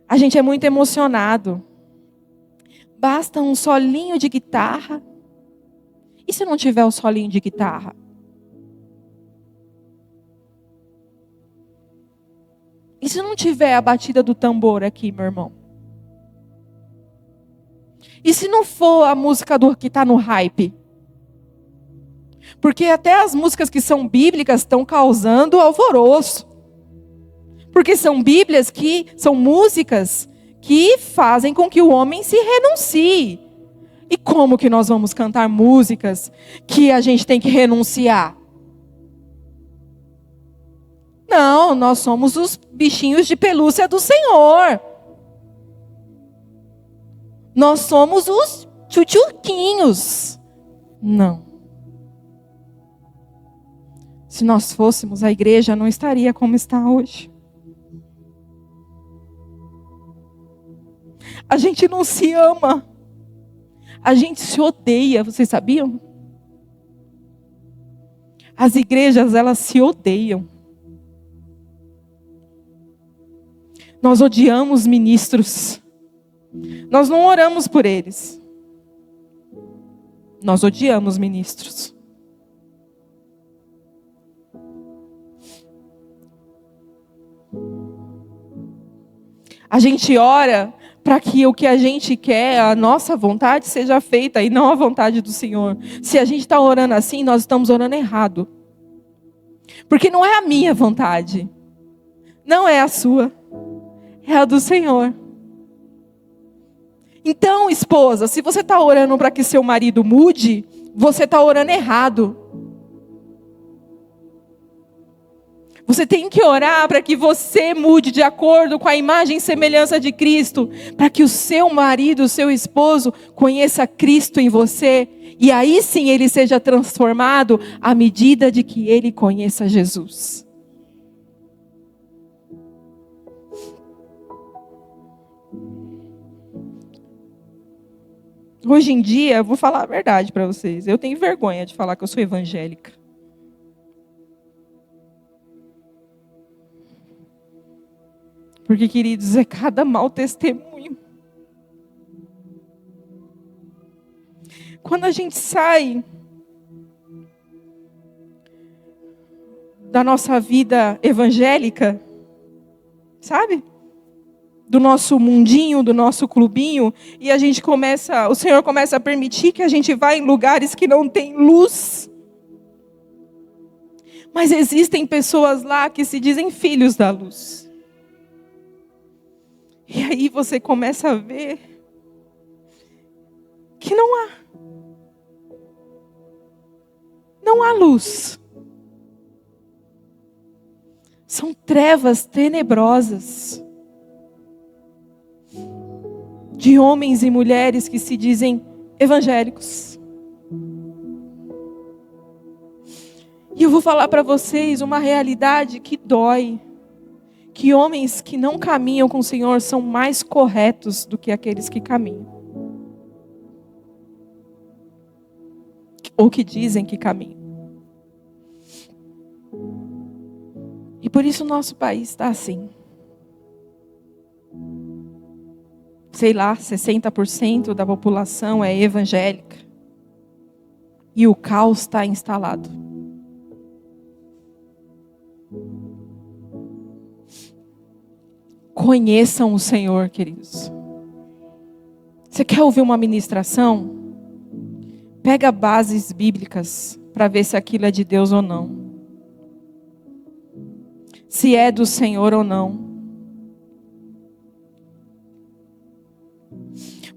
A gente é muito emocionado. Basta um solinho de guitarra. E se não tiver o solinho de guitarra? E se não tiver a batida do tambor aqui, meu irmão? E se não for a música que está no hype? Porque até as músicas que são bíblicas estão causando alvoroço. Porque são são músicas que fazem com que o homem se renuncie. E como que nós vamos cantar músicas que a gente tem que renunciar? Não, nós somos os bichinhos de pelúcia do Senhor. Nós somos os tchutchuquinhos. Não. Se nós fôssemos, a igreja não estaria como está hoje. A gente não se ama. A gente se odeia, vocês sabiam? As igrejas, elas se odeiam. Nós odiamos ministros. Nós não oramos por eles. Nós odiamos ministros. A gente ora para que o que a gente quer, a nossa vontade, seja feita e não a vontade do Senhor. Se a gente está orando assim, nós estamos orando errado. Porque não é a minha vontade. Não é a sua. É a do Senhor. Então, esposa, se você está orando para que seu marido mude, você está orando errado. Você tem que orar para que você mude de acordo com a imagem e semelhança de Cristo, para que o seu marido, o seu esposo, conheça Cristo em você, e aí sim ele seja transformado à medida de que ele conheça Jesus. Hoje em dia, eu vou falar a verdade para vocês, eu tenho vergonha de falar que eu sou evangélica. Porque, queridos, é cada mau testemunho. Quando a gente sai da nossa vida evangélica, sabe? Do nosso mundinho, do nosso clubinho, e o Senhor começa a permitir que a gente vá em lugares que não tem luz. Mas existem pessoas lá que se dizem filhos da luz. E aí você começa a ver que não há luz. São trevas tenebrosas de homens e mulheres que se dizem evangélicos. E eu vou falar para vocês uma realidade que dói. Que homens que não caminham com o Senhor são mais corretos do que aqueles que caminham. Ou que dizem que caminham. E por isso o nosso país está assim. Sei lá, 60% da população é evangélica. E o caos está instalado. Conheçam o Senhor, queridos. Você quer ouvir uma ministração? Pega bases bíblicas para ver se aquilo é de Deus ou não. Se é do Senhor ou não.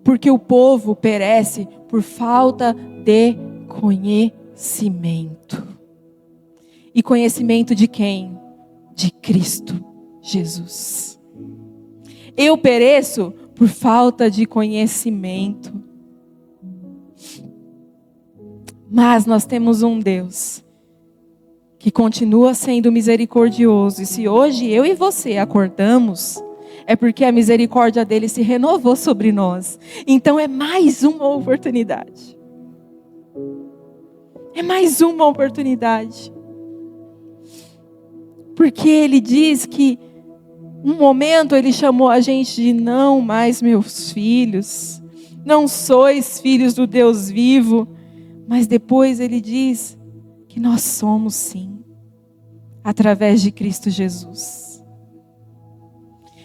Porque o povo perece por falta de conhecimento. E conhecimento de quem? De Cristo Jesus. Eu pereço por falta de conhecimento. Mas nós temos um Deus que continua sendo misericordioso. E se hoje eu e você acordamos, é porque a misericórdia dele se renovou sobre nós. Então é mais uma oportunidade. É mais uma oportunidade. Porque ele diz que um momento ele chamou a gente de não mais meus filhos. Não sois filhos do Deus vivo. Mas depois ele diz que nós somos sim. Através de Cristo Jesus.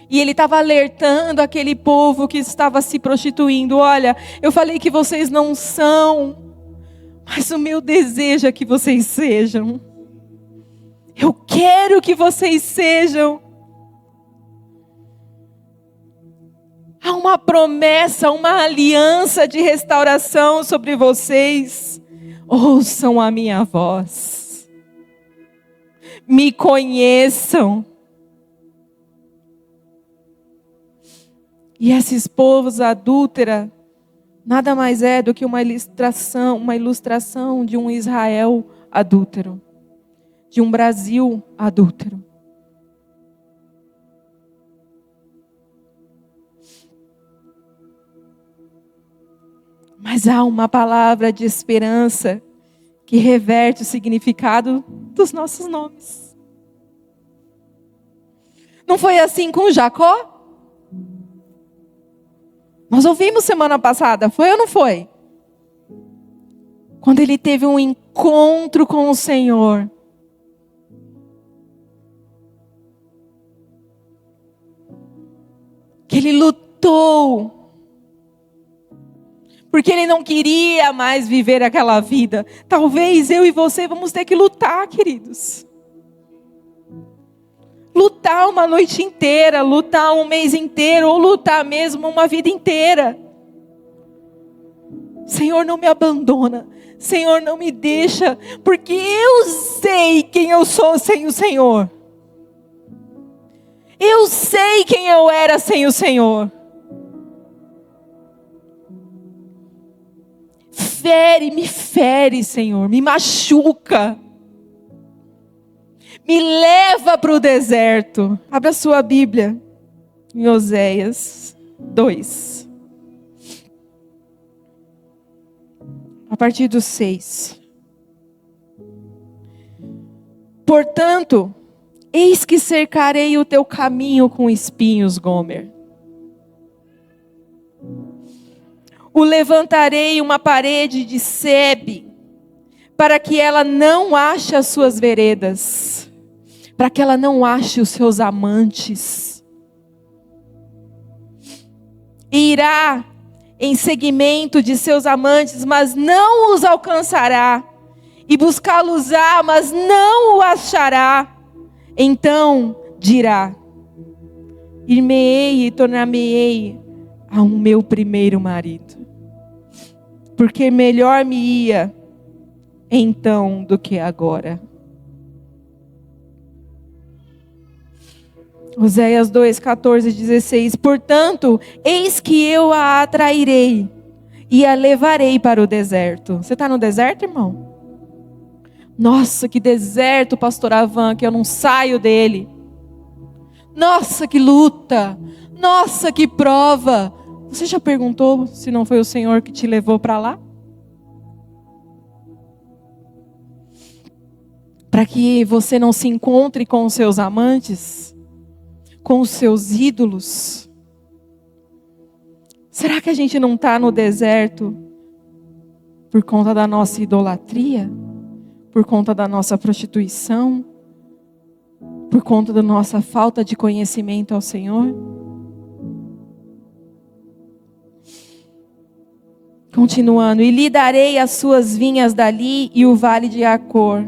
E ele estava alertando aquele povo que estava se prostituindo. Olha, eu falei que vocês não são. Mas o meu desejo é que vocês sejam. Eu quero que vocês sejam. Há uma promessa, uma aliança de restauração sobre vocês. Ouçam a minha voz. Me conheçam. E esses povos adúltera nada mais é do que uma ilustração de um Israel adúltero, de um Brasil adúltero. Mas há uma palavra de esperança que reverte o significado dos nossos nomes. Não foi assim com Jacó? Nós ouvimos semana passada, foi ou não foi? Quando ele teve um encontro com o Senhor. Que ele lutou. Porque ele não queria mais viver aquela vida. Talvez eu e você vamos ter que lutar, queridos. Lutar uma noite inteira, lutar um mês inteiro, ou lutar mesmo uma vida inteira. Senhor, não me abandona. Senhor, não me deixa. Porque eu sei quem eu sou sem o Senhor. Eu sei quem eu era sem o Senhor. Me fere, Senhor, me machuca. Me leva para o deserto. Abra sua Bíblia em Oséias 2. A partir do 6. Portanto, eis que cercarei o teu caminho com espinhos, Gomer. O levantarei uma parede de sebe, para que ela não ache as suas veredas, para que ela não ache os seus amantes. E irá em seguimento de seus amantes, mas não os alcançará. E buscá-los-á, mas não o achará. Então dirá: ir-me-ei e tornar-me-ei ao meu primeiro marido, porque melhor me ia então do que agora. Oséias 2, 14 e 16. Portanto, eis que eu a atrairei e a levarei para o deserto. Você está no deserto, irmão? Nossa, que deserto, pastor Avan, que eu não saio dele. Nossa, que luta. Nossa, que prova. Você já perguntou se não foi o Senhor que te levou para lá? Para que você não se encontre com os seus amantes, com os seus ídolos. Será que a gente não está no deserto por conta da nossa idolatria? Por conta da nossa prostituição? Por conta da nossa falta de conhecimento ao Senhor? Continuando. E lhe darei as suas vinhas dali e o vale de Acor,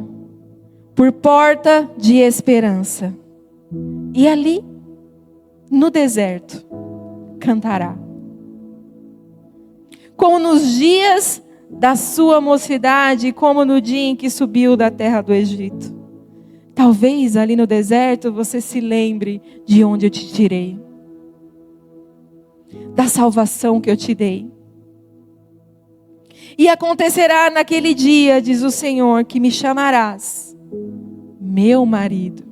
por porta de esperança. E ali, no deserto, cantará. Como nos dias da sua mocidade, como no dia em que subiu da terra do Egito. Talvez ali no deserto você se lembre de onde eu te tirei. Da salvação que eu te dei. E acontecerá naquele dia, diz o Senhor, que me chamarás meu marido,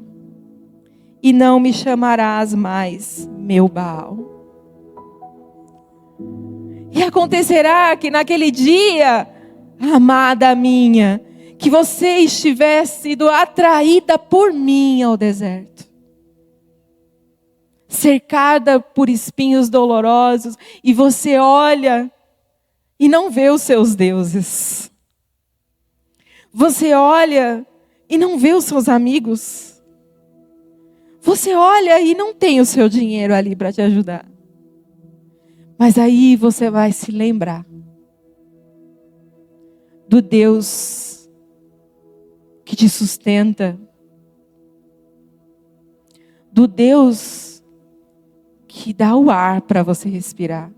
e não me chamarás mais meu Baal. E acontecerá que naquele dia, amada minha, que você estivesse sido atraída por mim ao deserto, cercada por espinhos dolorosos, e você olha e não vê os seus deuses. Você olha e não vê os seus amigos. Você olha e não tem o seu dinheiro ali para te ajudar. Mas aí você vai se lembrar do Deus que te sustenta, do Deus que dá o ar para você respirar,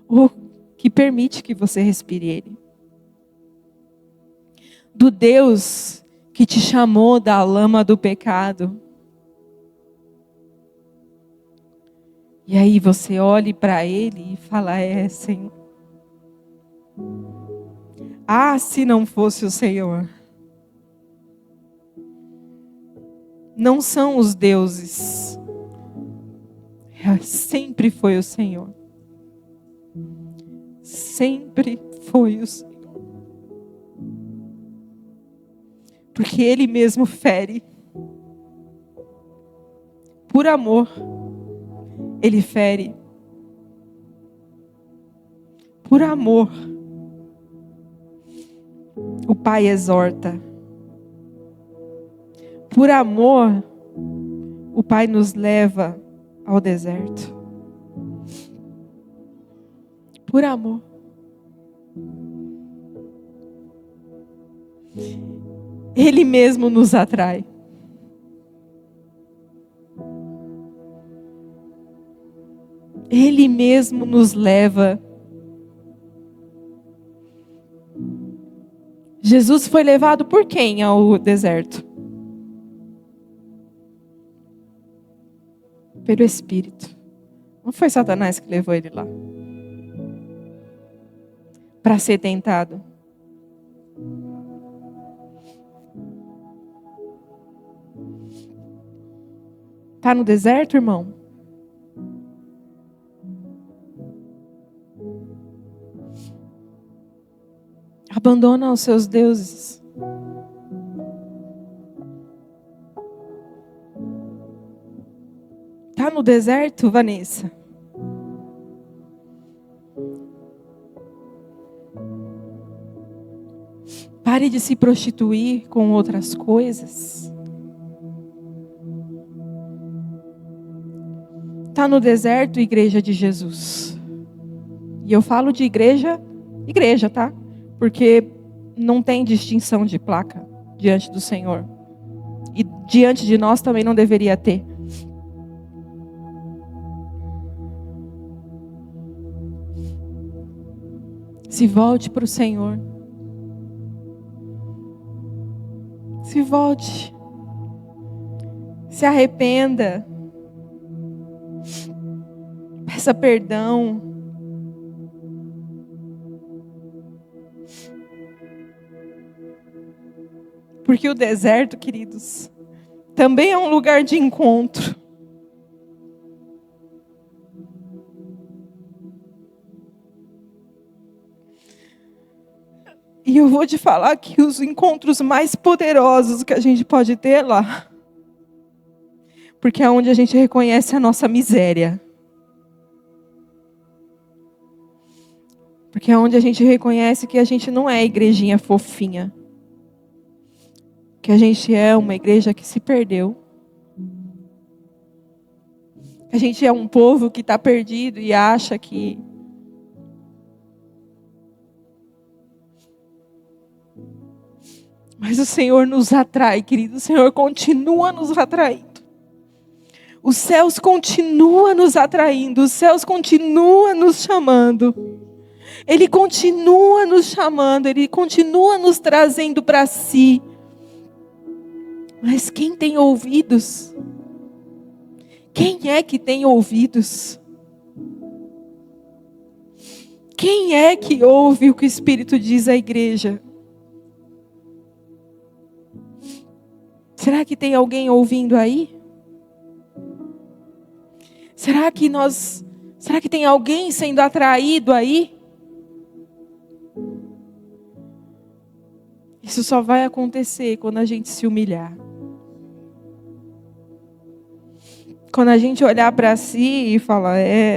ou que permite que você respire Ele, do Deus que te chamou da lama do pecado. E aí você olha para Ele e fala: Senhor. Ah, se não fosse o Senhor. Não são os deuses. Sempre foi o Senhor. Sempre foi o Senhor. Porque Ele mesmo fere. Por amor. Ele fere. Por amor. O Pai exorta. Por amor, o Pai nos leva ao deserto. Por amor. Ele mesmo nos atrai. Ele mesmo nos leva. Jesus foi levado por quem ao deserto? pelo Espírito. Não foi Satanás que levou ele lá para ser tentado. Tá no deserto, irmão? Abandona os seus deuses. Tá no deserto, Vanessa? Pare de se prostituir com outras coisas. Tá no deserto, igreja de Jesus. E eu falo de igreja, tá? Porque não tem distinção de placa diante do Senhor. E diante de nós também não deveria ter. Se volte para o Senhor. Se volte. Se arrependa. Peça perdão. Porque o deserto, queridos, também é um lugar de encontro. E eu vou te falar que os encontros mais poderosos que a gente pode ter lá, porque é onde a gente reconhece a nossa miséria. Porque é onde a gente reconhece que a gente não é a igrejinha fofinha. Que a gente é uma igreja que se perdeu. A gente é um povo que está perdido e acha que mas o Senhor nos atrai, querido. O Senhor continua nos atraindo. Os céus continuam nos atraindo. Os céus continuam nos chamando. Ele continua nos chamando. Ele continua nos trazendo para si. Mas quem tem ouvidos? Quem é que tem ouvidos? Quem é que ouve o que o Espírito diz à igreja? Será que tem alguém ouvindo aí? Será que tem alguém sendo atraído aí? Isso só vai acontecer quando a gente se humilhar. Quando a gente olhar para si e falar,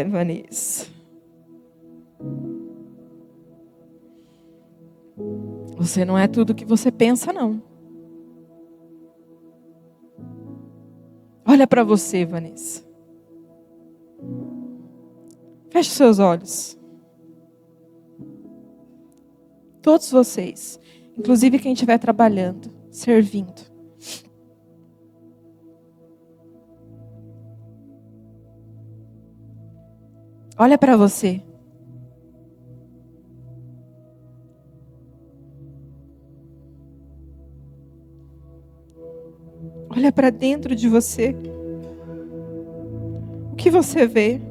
Vanessa, você não é tudo que você pensa, não. Olha para você, Vanessa. Feche seus olhos. Todos vocês, inclusive quem estiver trabalhando, servindo. Olha para você. Olha para dentro de você. O que você vê?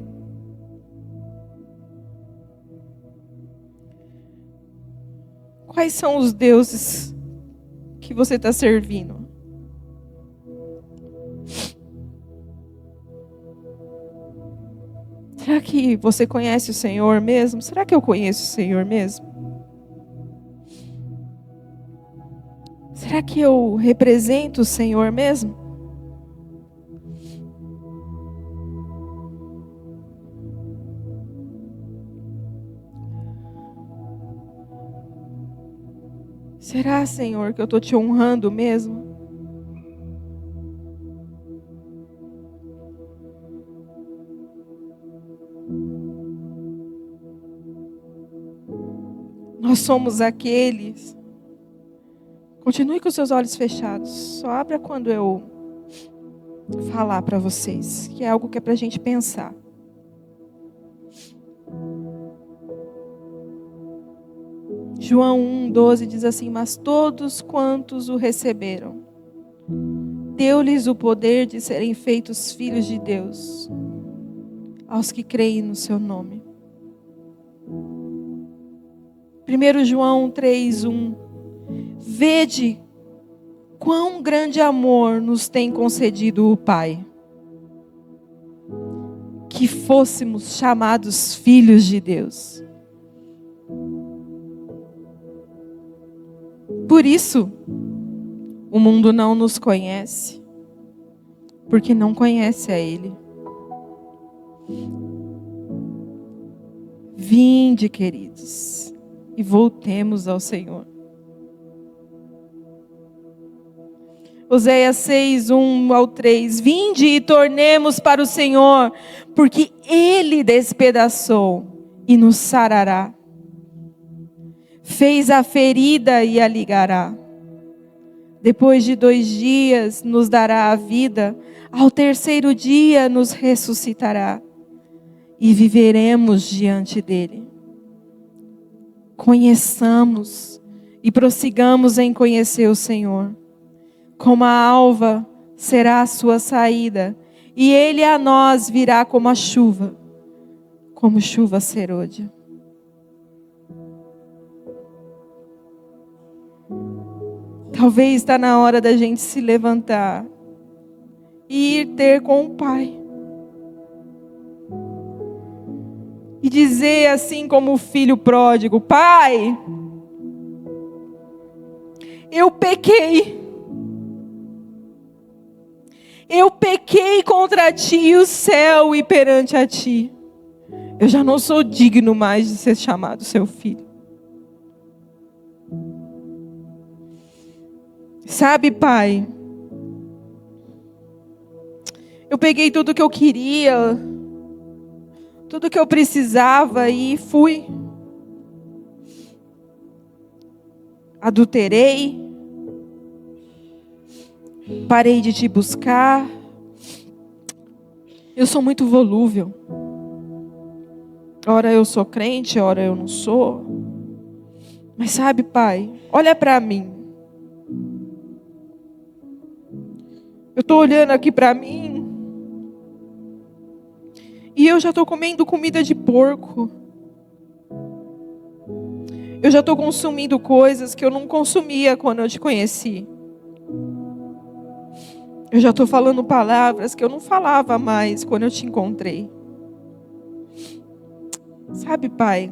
Quais são os deuses que você está servindo? Será que você conhece o Senhor mesmo? Será que eu conheço o Senhor mesmo? Será que eu represento o Senhor mesmo? Será, Senhor, que eu estou te honrando mesmo? Nós somos aqueles. Continue com os seus olhos fechados. Só abra quando eu falar para vocês, que é algo que é para a gente pensar. João 1:12 diz assim: mas todos quantos o receberam, deu-lhes o poder de serem feitos filhos de Deus, aos que creem no seu nome. 1 João 3:1. Vede quão grande amor nos tem concedido o Pai, que fôssemos chamados filhos de Deus. Por isso, o mundo não nos conhece, porque não conhece a Ele. Vinde, queridos, e voltemos ao Senhor. Oséias 6:1-3. Vinde e tornemos para o Senhor, porque Ele despedaçou e nos sarará. Fez a ferida e a ligará. Depois de 2 dias nos dará a vida. Ao 3º dia nos ressuscitará. E viveremos diante dele. Conheçamos e prossigamos em conhecer o Senhor. Como a alva será a sua saída, e ele a nós virá como a chuva, como chuva serôdia. Talvez está na hora da gente se levantar e ir ter com o Pai. E dizer assim como o filho pródigo: Pai, eu pequei. Eu pequei contra ti, o céu, e perante a ti. Eu já não sou digno mais de ser chamado seu filho. Sabe, Pai, eu peguei tudo que eu queria, tudo que eu precisava e fui. Adulterei. Parei de te buscar. Eu sou muito volúvel. Ora eu sou crente, ora eu não sou. Mas sabe, Pai, olha para mim. Eu estou olhando aqui para mim. E eu já estou comendo comida de porco. Eu já estou consumindo coisas que eu não consumia quando eu te conheci. Eu já estou falando palavras que eu não falava mais quando eu te encontrei. Sabe, Pai,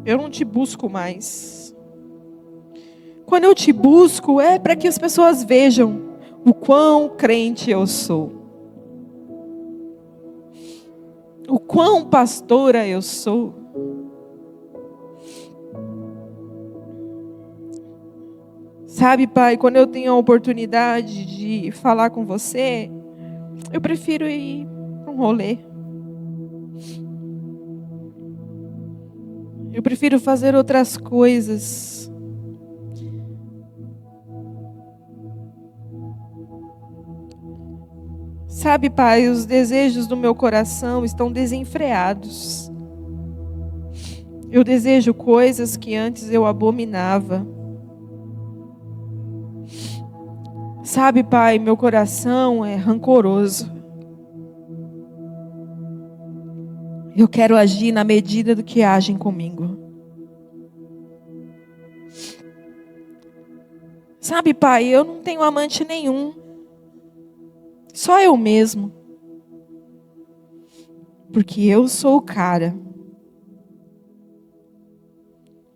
eu não te busco mais. Quando eu te busco é para que as pessoas vejam o quão crente eu sou. O quão pastora eu sou. Sabe, Pai, quando eu tenho a oportunidade de falar com você, eu prefiro ir para um rolê. Eu prefiro fazer outras coisas. Sabe, Pai, os desejos do meu coração estão desenfreados. Eu desejo coisas que antes eu abominava. Sabe, Pai, meu coração é rancoroso. Eu quero agir na medida do que agem comigo. Sabe, Pai, eu não tenho amante nenhum. Só eu mesmo. Porque eu sou o cara.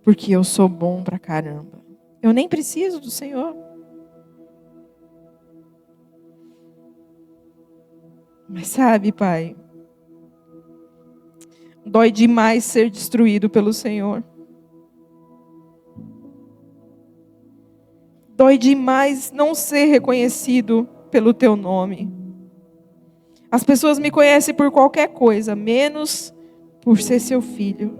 Porque eu sou bom pra caramba. Eu nem preciso do Senhor. Mas sabe, Pai, dói demais ser destruído pelo Senhor. Dói demais não ser reconhecido pelo teu nome. As pessoas me conhecem por qualquer coisa, menos por ser seu filho.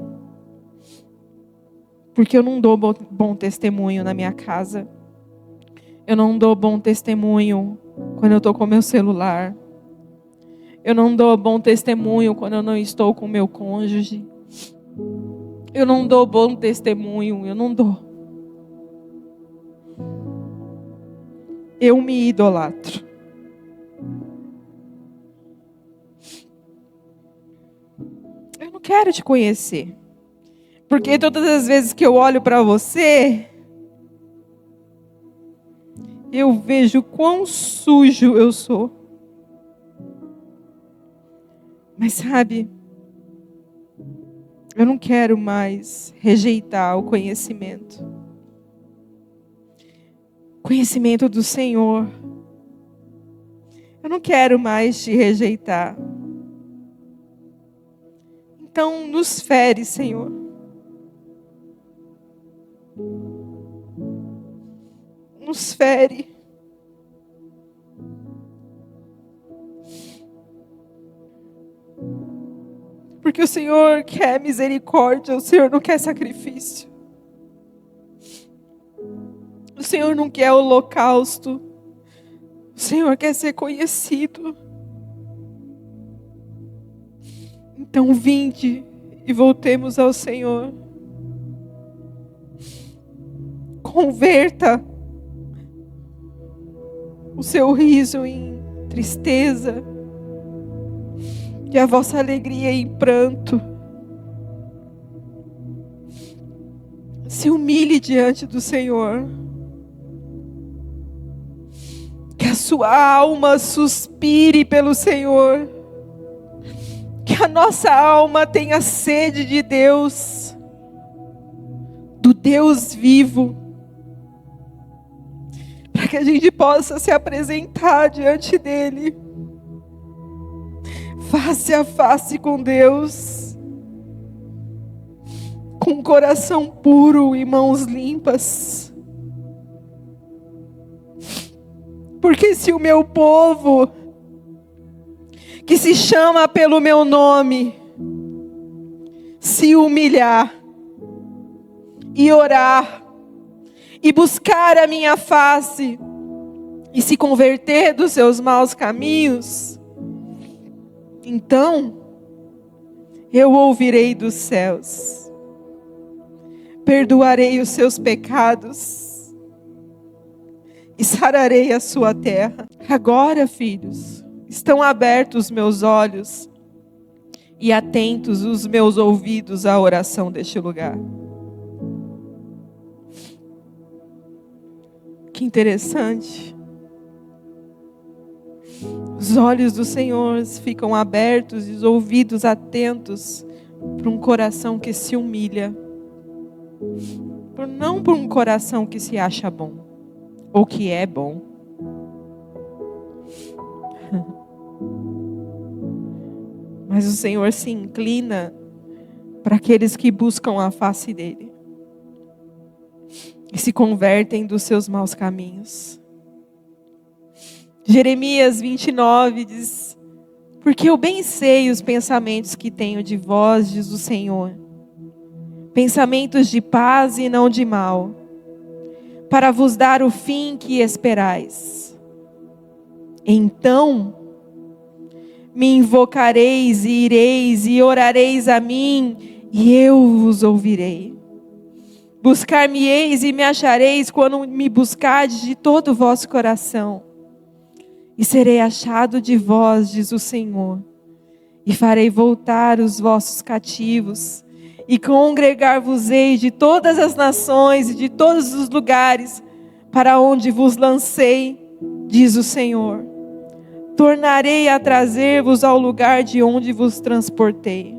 Porque eu não dou bom testemunho na minha casa. Eu não dou bom testemunho quando eu estou com meu celular. Eu não dou bom testemunho quando eu não estou com meu cônjuge. Eu não dou bom testemunho, eu não dou. eu me idolatro. Eu não quero te conhecer. Porque todas as vezes que eu olho para você, eu vejo quão sujo eu sou. Mas sabe, eu não quero mais rejeitar o conhecimento. Conhecimento do Senhor. Eu não quero mais te rejeitar. Então, nos fere, Senhor. Nos fere. Porque o Senhor quer misericórdia, o Senhor não quer sacrifício. O Senhor não quer holocausto. O Senhor quer ser conhecido. Então vinde e voltemos ao Senhor. Converta o seu riso em tristeza e a vossa alegria em pranto. Se humilhe diante do Senhor. Que a sua alma suspire pelo Senhor. Que a nossa alma tenha sede de Deus, do Deus vivo, para que a gente possa se apresentar diante dEle, face a face com Deus, com um coração puro e mãos limpas. Porque se o meu povo, que se chama pelo meu nome, se humilhar e orar e buscar a minha face e se converter dos seus maus caminhos, então eu ouvirei dos céus, perdoarei os seus pecados e sararei a sua terra. Agora, filhos, estão abertos os meus olhos e atentos os meus ouvidos à oração deste lugar. Que interessante. Os olhos do Senhor ficam abertos e os ouvidos atentos para um coração que se humilha. Não por um coração que se acha bom ou que é bom. Mas o Senhor se inclina para aqueles que buscam a face dEle e se convertem dos seus maus caminhos. Jeremias 29 diz: porque eu bem sei os pensamentos que tenho de vós, diz o Senhor, pensamentos de paz e não de mal, para vos dar o fim que esperais. Então me invocareis e ireis e orareis a mim, e eu vos ouvirei. Buscar-me-eis e me achareis quando me buscardes de todo o vosso coração. E serei achado de vós, diz o Senhor, e farei voltar os vossos cativos, e congregar-vos-ei de todas as nações e de todos os lugares para onde vos lancei, diz o Senhor. Tornarei a trazer-vos ao lugar de onde vos transportei.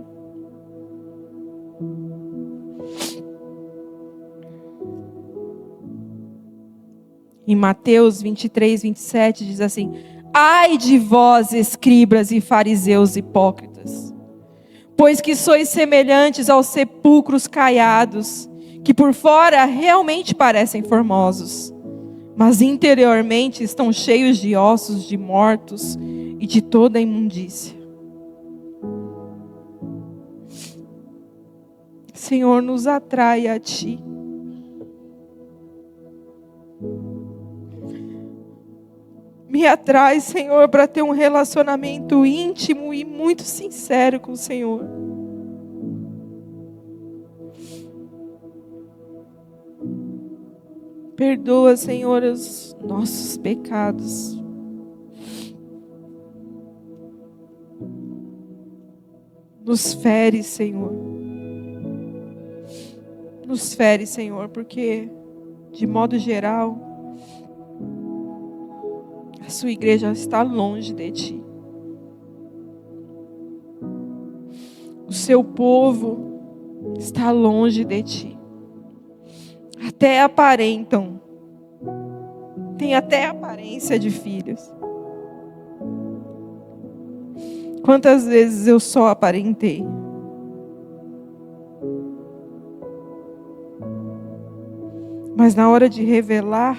Em Mateus 23, 27 diz assim: ai de vós, escribas e fariseus hipócritas, pois que sois semelhantes aos sepulcros caiados, que por fora realmente parecem formosos, mas interiormente estão cheios de ossos de mortos e de toda a imundícia. Senhor, nos atrai a Ti. Me atrai, Senhor, para ter um relacionamento íntimo e muito sincero com o Senhor. Perdoa, Senhor, os nossos pecados. Nos fere, Senhor. Nos fere, Senhor, porque, de modo geral, a sua igreja está longe de Ti. O seu povo está longe de Ti. Até aparentam. Tem até aparência de filhos. Quantas vezes eu só aparentei? Mas na hora de revelar,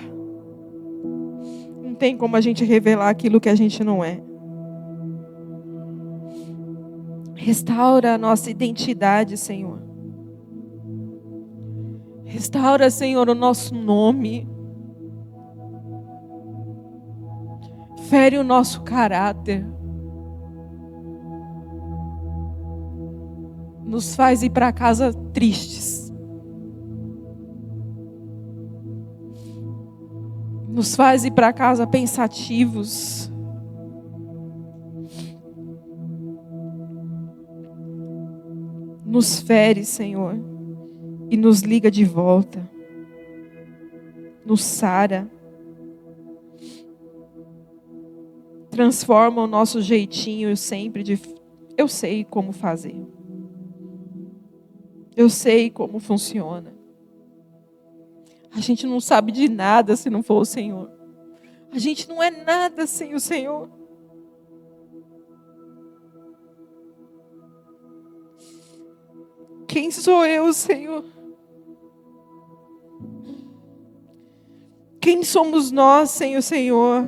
não tem como a gente revelar aquilo que a gente não é. Restaura a nossa identidade, Senhor. Restaura, Senhor, o nosso nome. Fere o nosso caráter. Nos faz ir para casa tristes. Nos faz ir para casa pensativos. Nos fere, Senhor, e nos liga de volta. Nos sara. Transforma o nosso jeitinho sempre de... Eu sei como fazer. Eu sei como funciona. A gente não sabe de nada se não for o Senhor. A gente não é nada sem o Senhor. Quem sou eu, Senhor? Quem somos nós sem o Senhor?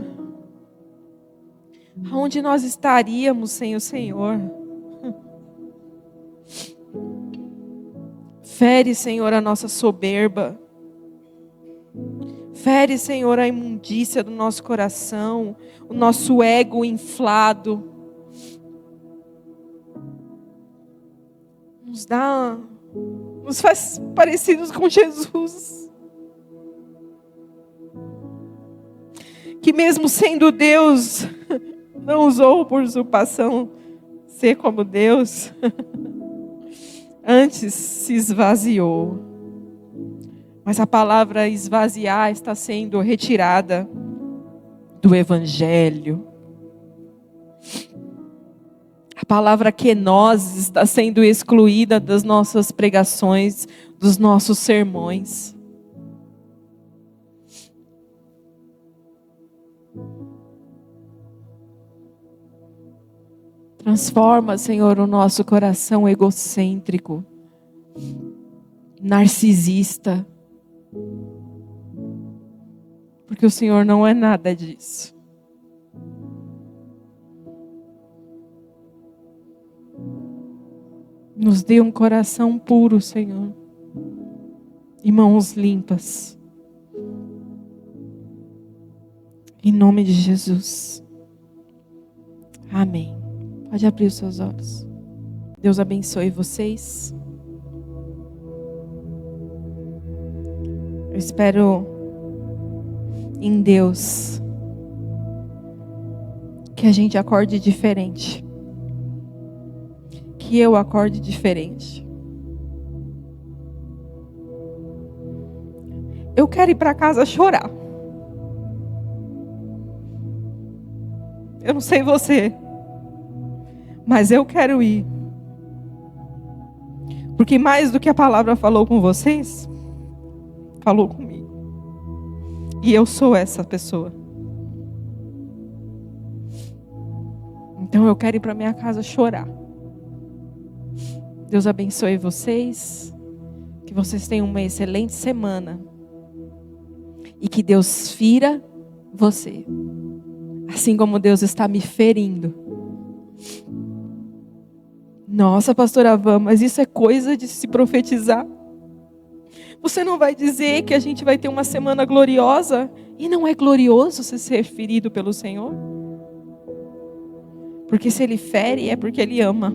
Aonde nós estaríamos sem o Senhor? Fere, Senhor, a nossa soberba. Fere, Senhor, a imundícia do nosso coração, o nosso ego inflado. Nos faz parecidos com Jesus. Que mesmo sendo Deus, não usou por usurpação ser como Deus. Antes se esvaziou. Mas a palavra esvaziar está sendo retirada do Evangelho. A palavra kenose está sendo excluída das nossas pregações, dos nossos sermões. Transforma, Senhor, o nosso coração egocêntrico, narcisista. Porque o Senhor não é nada disso. Nos dê um coração puro, Senhor, e mãos limpas. Em nome de Jesus. Amém. Pode abrir os seus olhos. Deus abençoe vocês. Eu espero em Deus que a gente acorde diferente. Que eu acorde diferente. Eu quero ir para casa chorar. Eu não sei você, mas eu quero ir. Porque mais do que a palavra falou com vocês, falou comigo. E eu sou essa pessoa. Então eu quero ir para minha casa chorar. Deus abençoe vocês. Que vocês tenham uma excelente semana. E que Deus fira você. Assim como Deus está me ferindo. Nossa, pastora Van, mas isso é coisa de se profetizar. Você não vai dizer que a gente vai ter uma semana gloriosa? E não é glorioso se ser ferido pelo Senhor? Porque se Ele fere, é porque Ele ama.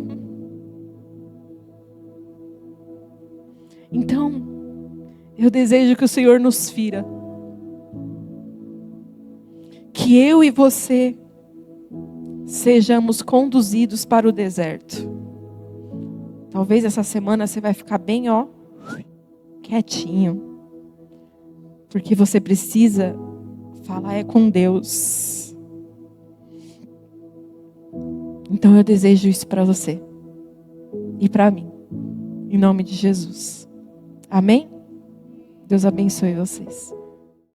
Então, eu desejo que o Senhor nos fira. que eu e você sejamos conduzidos para o deserto. Talvez essa semana você vai ficar bem, quietinho. Porque você precisa falar com Deus. Então eu desejo isso para você. E para mim. Em nome de Jesus. Amém? Deus abençoe vocês.